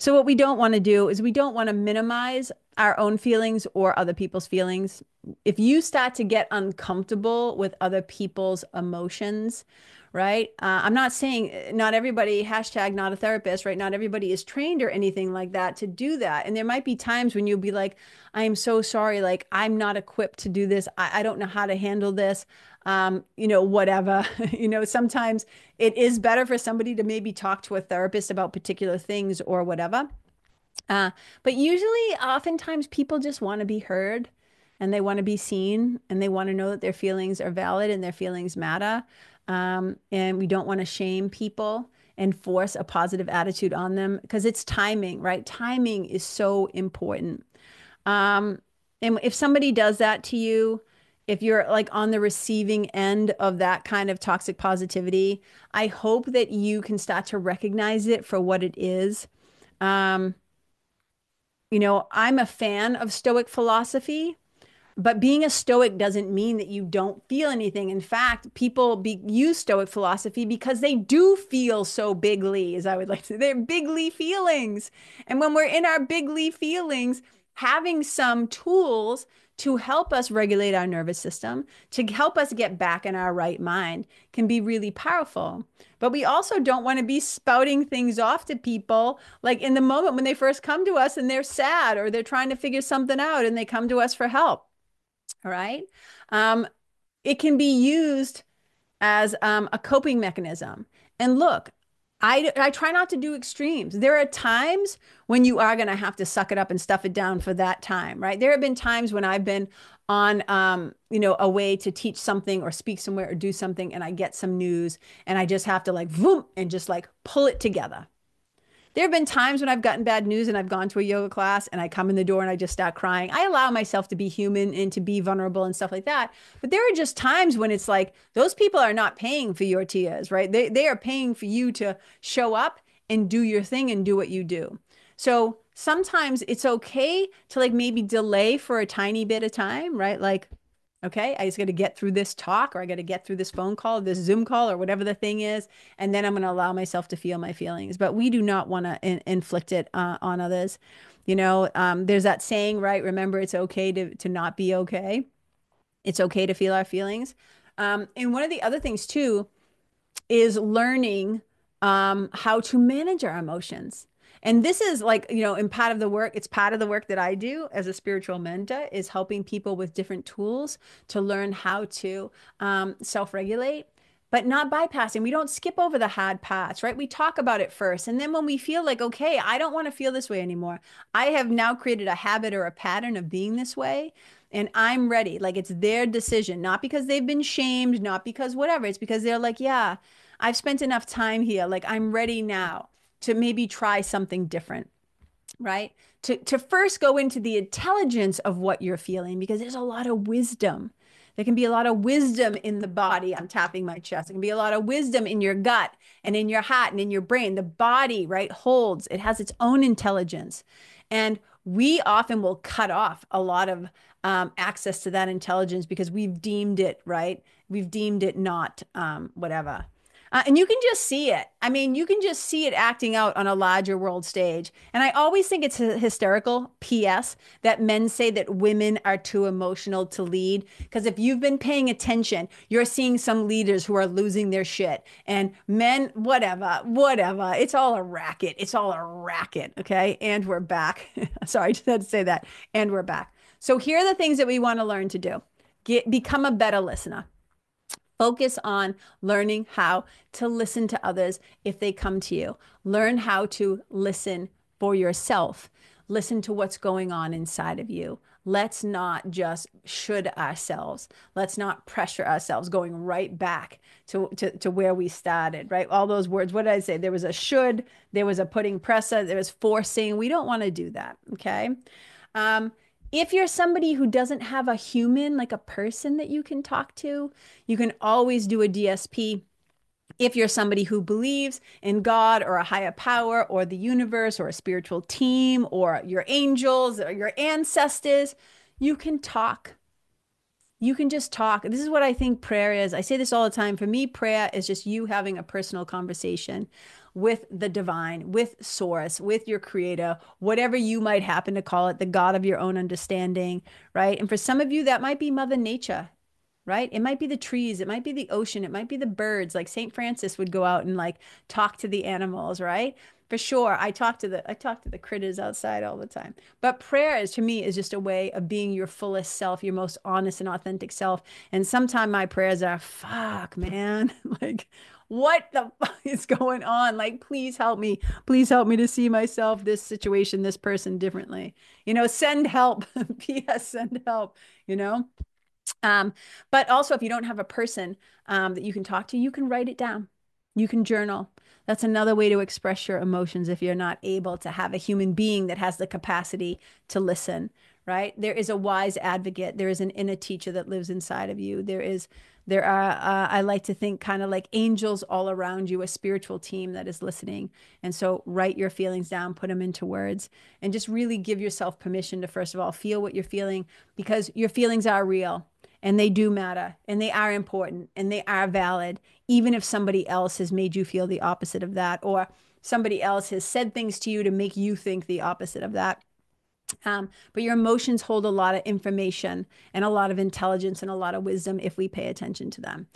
So what we don't want to do is we don't want to minimize our own feelings or other people's feelings. If you start to get uncomfortable with other people's emotions, right? I'm not saying not everybody, hashtag not a therapist, right? Not everybody is trained or anything like that to do that. And there might be times when you'll be like, I am so sorry. Like, I'm not equipped to do this. I don't know how to handle this. Whatever. Sometimes it is better for somebody to maybe talk to a therapist about particular things or whatever. Uh, but usually, oftentimes, people just want to be heard and they want to be seen and they want to know that their feelings are valid and their feelings matter. And we don't want to shame people and force a positive attitude on them because it's timing, right? Timing is so important. Um, and if somebody does that to you, if you're like on the receiving end of that kind of toxic positivity, I hope that you can start to recognize it for what it is. Um, I'm a fan of Stoic philosophy. But being a Stoic doesn't mean that you don't feel anything. In fact, use Stoic philosophy because they do feel so bigly, as I would like to say. They're bigly feelings. And when we're in our bigly feelings, having some tools to help us regulate our nervous system, to help us get back in our right mind, can be really powerful. But we also don't want to be spouting things off to people like in the moment when they first come to us and they're sad or they're trying to figure something out and they come to us for help. All right. Um, it can be used as a coping mechanism. And look, I try not to do extremes. There are times when you are going to have to suck it up and stuff it down for that time, right? There have been times when I've been on, a way to teach something or speak somewhere or do something, and I get some news and I just have to like, boom, and just like pull it together. There have been times when I've gotten bad news and I've gone to a yoga class and I come in the door and I just start crying. I allow myself to be human and to be vulnerable and stuff like that. But there are just times when it's like those people are not paying for your tears, right? They are paying for you to show up and do your thing and do what you do. So sometimes it's okay to like maybe delay for a tiny bit of time, right? Like, okay, I just got to get through this talk or I got to get through this phone call, this Zoom call or whatever the thing is. And then I'm going to allow myself to feel my feelings. But we do not want to inflict it on others. There's that saying, right? Remember, it's okay to not be okay. It's okay to feel our feelings. And one of the other things too is learning how to manage our emotions. And this is like, in part of the work, it's part of the work that I do as a spiritual mentor is helping people with different tools to learn how to self-regulate, but not bypassing. We don't skip over the hard parts, right? We talk about it first. And then when we feel like, okay, I don't want to feel this way anymore. I have now created a habit or a pattern of being this way. And I'm ready. Like it's their decision, not because they've been shamed, not because whatever. It's because they're like, yeah, I've spent enough time here. Like I'm ready now to maybe try something different, right? To first go into the intelligence of what you're feeling, because there's a lot of wisdom. There can be a lot of wisdom in the body. I'm tapping my chest. There can be a lot of wisdom in your gut and in your heart and in your brain. The body, right, holds, it has its own intelligence. And we often will cut off a lot of access to that intelligence because we've deemed it, right? We've deemed it not whatever. And you can just see it. I mean, you can just see it acting out on a larger world stage. And I always think it's hysterical, PS, that men say that women are too emotional to lead. Because if you've been paying attention, you're seeing some leaders who are losing their shit. And men, whatever. It's all a racket. It's all a racket. Okay. And we're back. Sorry, I just had to say that. And we're back. So here are the things that we want to learn to do. Become a better listener. Focus on learning how to listen to others if they come to you. Learn how to listen for yourself. Listen to what's going on inside of you. Let's not just should ourselves. Let's not pressure ourselves going right back to where we started, right? All those words. What did I say? There was a should, there was a putting pressure, there was forcing. We don't want to do that, okay? If you're somebody who doesn't have a human, like a person that you can talk to, you can always do a DSP. If you're somebody who believes in God or a higher power or the universe or a spiritual team or your angels or your ancestors, you can talk. You can just talk. This is what I think prayer is. I say this all the time. For me, prayer is just you having a personal conversation. with the divine, with source, with your creator, whatever you might happen to call it, the God of your own understanding, right? And for some of you, that might be Mother Nature, right? It might be the trees, it might be the ocean, it might be the birds. Like Saint Francis would go out and like talk to the animals, right? For sure, I talk to the critters outside all the time. But prayer is to me is just a way of being your fullest self, your most honest and authentic self. And sometimes my prayers are, fuck, man, like what the fuck is going on? Like, please help me. Please help me to see myself, this situation, this person differently. Send help. P.S. Send help, you know? Um, but also, if you don't have a person that you can talk to, you can write it down. You can journal. That's another way to express your emotions if you're not able to have a human being that has the capacity to listen, right? There is a wise advocate. There is an inner teacher that lives inside of you. I like to think kind of like angels all around you, a spiritual team that is listening. And so write your feelings down, put them into words, and just really give yourself permission to, first of all, feel what you're feeling because your feelings are real and they do matter and they are important and they are valid, even if somebody else has made you feel the opposite of that, or somebody else has said things to you to make you think the opposite of that. But your emotions hold a lot of information and a lot of intelligence and a lot of wisdom if we pay attention to them.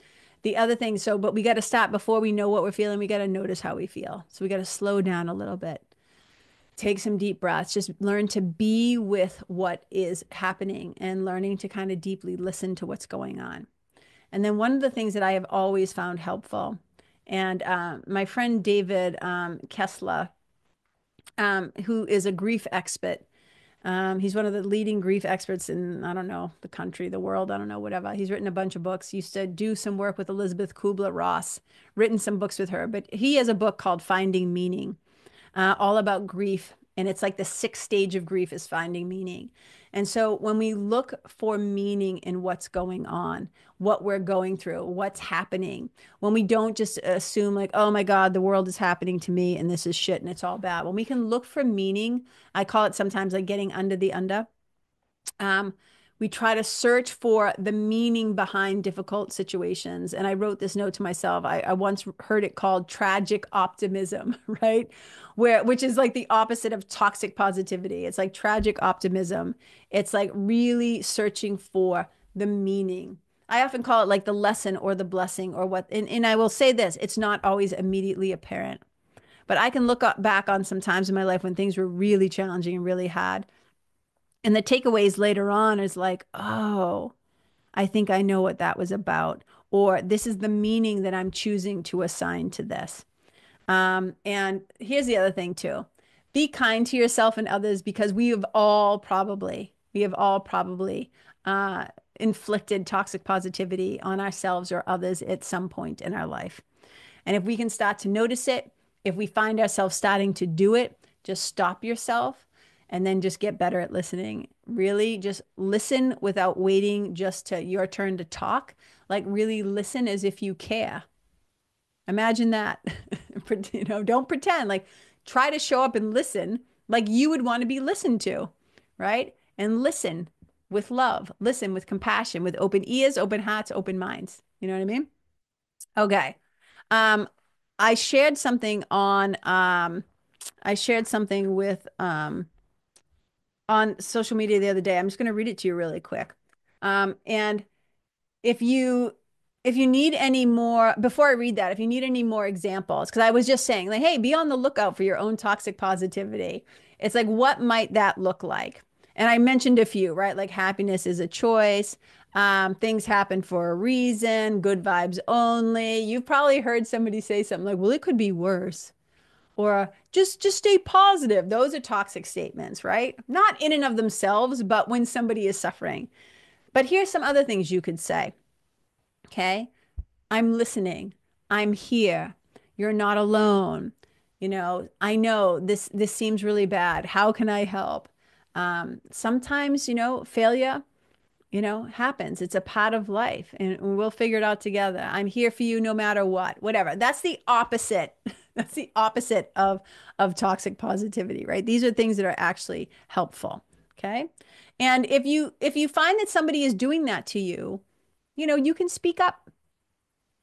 The other thing, but we got to stop before we know what we're feeling. We got to notice how we feel. So we got to slow down a little bit. Take some deep breaths. Just learn to be with what is happening and learning to kind of deeply listen to what's going on. And then one of the things that I have always found helpful, and my friend David Kessler, who is a grief expert, he's one of the leading grief experts in, I don't know, the country, the world, I don't know, whatever. He's written a bunch of books. He used to do some work with Elizabeth Kubler-Ross, written some books with her, but he has a book called Finding Meaning, all about grief. And it's like the sixth stage of grief is finding meaning. And so when we look for meaning in what's going on, what we're going through, what's happening, when we don't just assume like, oh my God, the world is happening to me and this is shit and it's all bad. When we can look for meaning, I call it sometimes like getting under the under. Um, we try to search for the meaning behind difficult situations. And I wrote this note to myself. I once heard it called tragic optimism, right? Which is like the opposite of toxic positivity. It's like tragic optimism. It's like really searching for the meaning. I often call it like the lesson or the blessing or what, and I will say this, it's not always immediately apparent. But I can look back on some times in my life when things were really challenging and really hard. And the takeaways later on is like, oh, I think I know what that was about. Or this is the meaning that I'm choosing to assign to this. And here's the other thing too. Be kind to yourself and others because we have all probably inflicted toxic positivity on ourselves or others at some point in our life. And if we can start to notice it, if we find ourselves starting to do it, just stop yourself and then just get better at listening. Really just listen without waiting just to your turn to talk. Like really listen as if you care. Imagine that. Don't pretend. Like try to show up and listen like you would want to be listened to, right? And listen with love, listen with compassion, with open ears, open hearts, open minds. You know what I mean? Okay. Um, I shared something with on social media the other day. I'm just going to read it to you really quick. And if you if you need any more, before I read that, if you need any more examples, because I was just saying, like, hey, be on the lookout for your own toxic positivity. It's like, what might that look like? And I mentioned a few, right? Like happiness is a choice. Things happen for a reason, good vibes only. You've probably heard somebody say something like, well, it could be worse. Or just stay positive. Those are toxic statements, right? Not in and of themselves, but when somebody is suffering. But here's some other things you could say. Okay. I'm listening. I'm here. You're not alone. I know this seems really bad. How can I help? Sometimes, failure, happens. It's a part of life and we'll figure it out together. I'm here for you no matter what, whatever. That's the opposite. That's the opposite of toxic positivity, right? These are things that are actually helpful. Okay. And if you find that somebody is doing that to you, you can speak up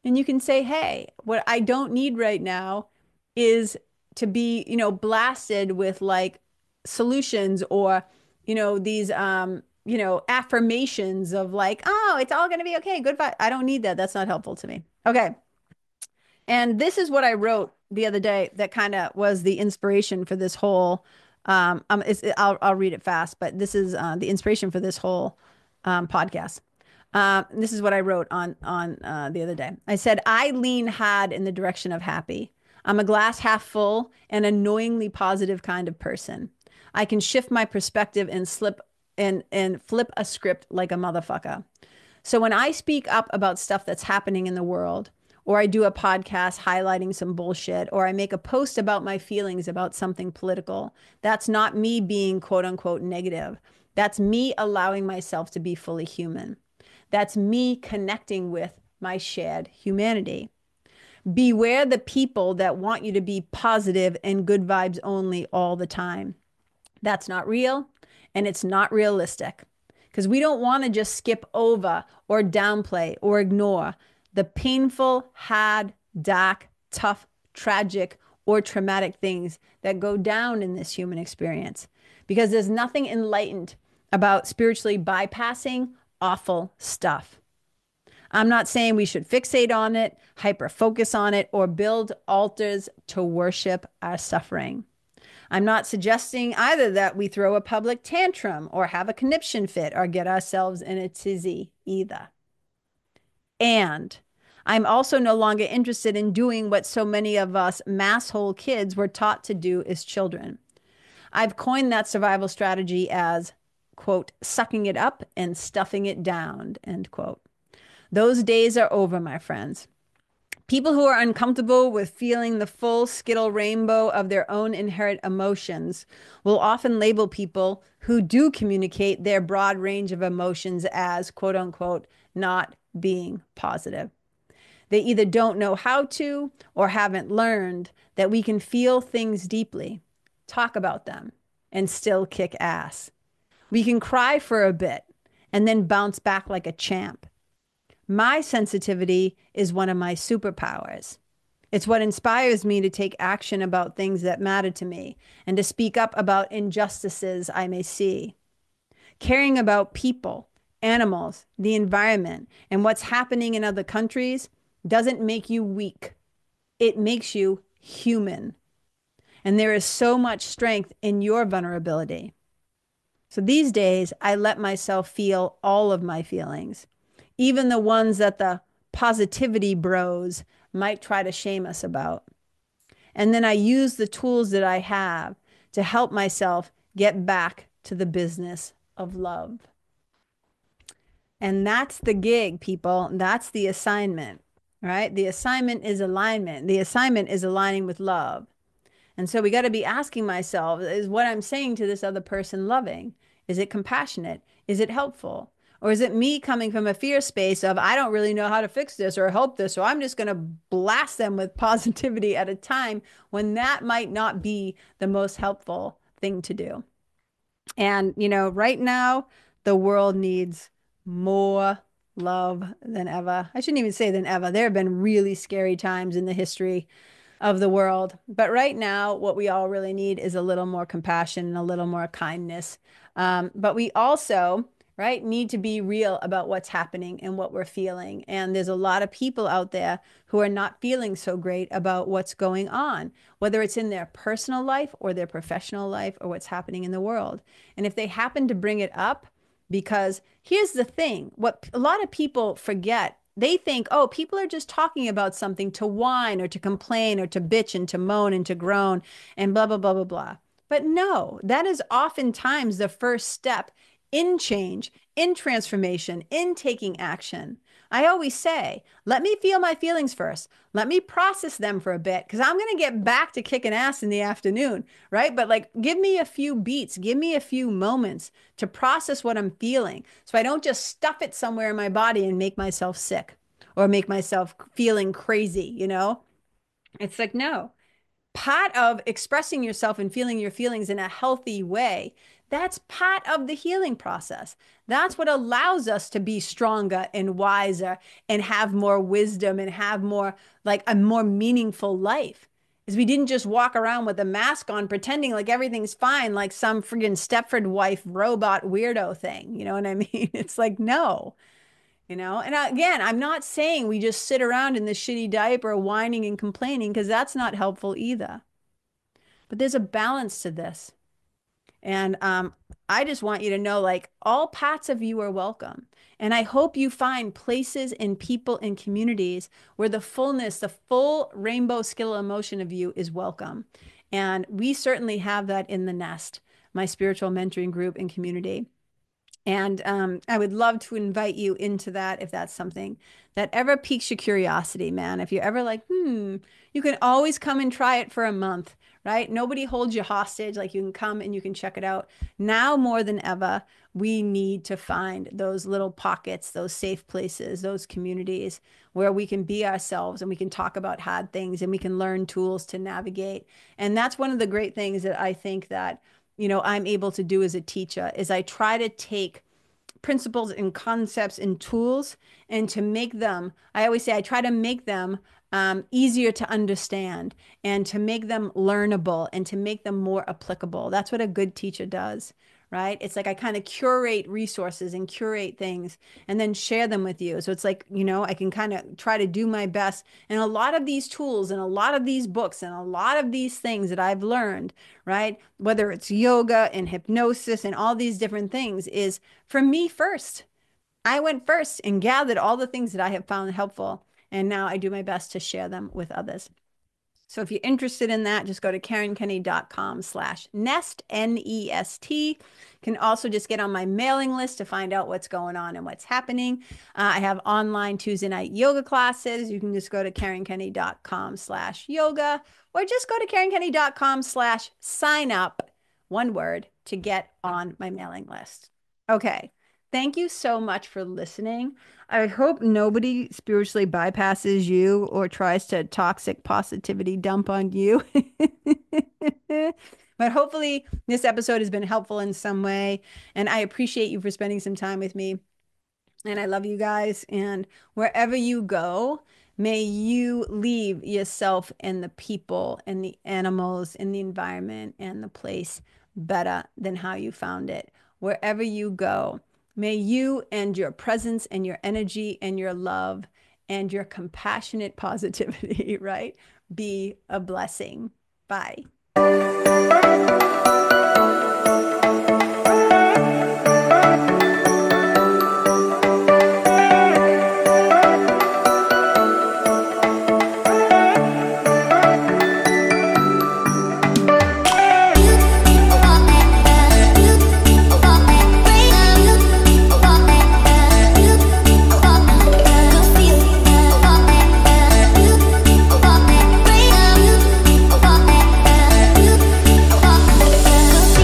and you can say, hey, what I don't need right now is to be, blasted with like solutions or, these, affirmations of like, oh, it's all going to be okay. Good vibe. I don't need that. That's not helpful to me. Okay. And this is what I wrote the other day that kind of was the inspiration for this whole, I'll read it fast, but this is the inspiration for this whole podcast. This is what I wrote on the other day. I said, I lean hard in the direction of happy. I'm a glass half full and annoyingly positive kind of person. I can shift my perspective and slip and flip a script like a motherfucker. So when I speak up about stuff that's happening in the world, or I do a podcast highlighting some bullshit, or I make a post about my feelings about something political, that's not me being quote unquote negative. That's me allowing myself to be fully human. That's me connecting with my shared humanity. Beware the people that want you to be positive and good vibes only all the time. That's not real and it's not realistic because we don't want to just skip over or downplay or ignore the painful, hard, dark, tough, tragic, or traumatic things that go down in this human experience because there's nothing enlightened about spiritually bypassing awful stuff. I'm not saying we should fixate on it, hyper focus on it, or build altars to worship our suffering. I'm not suggesting either that we throw a public tantrum or have a conniption fit or get ourselves in a tizzy either. And I'm also no longer interested in doing what so many of us masshole kids were taught to do as children. I've coined that survival strategy as, quote, sucking it up and stuffing it down, end quote. Those days are over, my friends. People who are uncomfortable with feeling the full skittle rainbow of their own inherent emotions will often label people who do communicate their broad range of emotions as, quote unquote, not being positive. They either don't know how to or haven't learned that we can feel things deeply, talk about them, and still kick ass. We can cry for a bit and then bounce back like a champ. My sensitivity is one of my superpowers. It's what inspires me to take action about things that matter to me and to speak up about injustices I may see. Caring about people, animals, the environment, and what's happening in other countries doesn't make you weak. It makes you human. And there is so much strength in your vulnerability. So these days, I let myself feel all of my feelings, even the ones that the positivity bros might try to shame us about. And then I use the tools that I have to help myself get back to the business of love. And that's the gig, people. That's the assignment, right? The assignment is alignment. The assignment is aligning with love. And so we got to be asking myself, is what I'm saying to this other person loving? Is it compassionate? Is it helpful? Or is it me coming from a fear space of, I don't really know how to fix this or help this, so I'm just going to blast them with positivity at a time when that might not be the most helpful thing to do. And, right now, the world needs more love than ever. I shouldn't even say than ever. There have been really scary times in the history of the world. But right now, what we all really need is a little more compassion and a little more kindness. But we also, right, need to be real about what's happening and what we're feeling. And there's a lot of people out there who are not feeling so great about what's going on, whether it's in their personal life or their professional life or what's happening in the world. And if they happen to bring it up, because here's the thing, what a lot of people forget, they think, oh, people are just talking about something to whine or to complain or to bitch and to moan and to groan and blah, blah, blah, blah, blah. But no, that is oftentimes the first step in change, in transformation, in taking action. I always say, let me feel my feelings first. Let me process them for a bit because I'm going to get back to kicking ass in the afternoon, right? But like, give me a few beats, give me a few moments to process what I'm feeling so I don't just stuff it somewhere in my body and make myself sick or make myself feeling crazy, It's like, no. Part of expressing yourself and feeling your feelings in a healthy way, that's part of the healing process. That's what allows us to be stronger and wiser and have more wisdom and have more like a more meaningful life. is we didn't just walk around with a mask on pretending like everything's fine, like some friggin' Stepford wife robot weirdo thing. You know what I mean? It's like, no, you know? And again, I'm not saying we just sit around in this shitty diaper whining and complaining because that's not helpful either. But there's a balance to this. And I just want you to know, like, all parts of you are welcome. And I hope you find places and people and communities where the fullness, the full rainbow skill emotion of you is welcome. And we certainly have that in the Nest, my spiritual mentoring group and community. And I would love to invite you into that if that's something that ever piques your curiosity, man. If you're ever like, you can always come and try it for a month, right? Nobody holds you hostage. Like you can come and you can check it out. Now more than ever, we need to find those little pockets, those safe places, those communities where we can be ourselves and we can talk about hard things and we can learn tools to navigate. And that's one of the great things that I think that I'm able to do as a teacher is I try to take principles and concepts and tools and to make them, I always say, I try to make them easier to understand and to make them learnable and to make them more applicable. That's what a good teacher does, right? It's like I kind of curate resources and curate things and then share them with you. So it's like, I can kind of try to do my best. And a lot of these tools and a lot of these books and a lot of these things that I've learned, right? Whether it's yoga and hypnosis and all these different things is from me first. I went first and gathered all the things that I have found helpful. And now I do my best to share them with others. So if you're interested in that, just go to karenkenney.com/nest, N-E-S-T. Can also just get on my mailing list to find out what's going on and what's happening. I have online Tuesday night yoga classes. You can just go to karenkenney.com/yoga or just go to karenkenney.com/sign up, one word, to get on my mailing list. Okay. Thank you so much for listening. I hope nobody spiritually bypasses you or tries to toxic positivity dump on you. But hopefully, this episode has been helpful in some way. And I appreciate you for spending some time with me. And I love you guys. And wherever you go, may you leave yourself and the people and the animals and the environment and the place better than how you found it. Wherever you go, may you and your presence and your energy and your love and your compassionate positivity, right, be a blessing. Bye.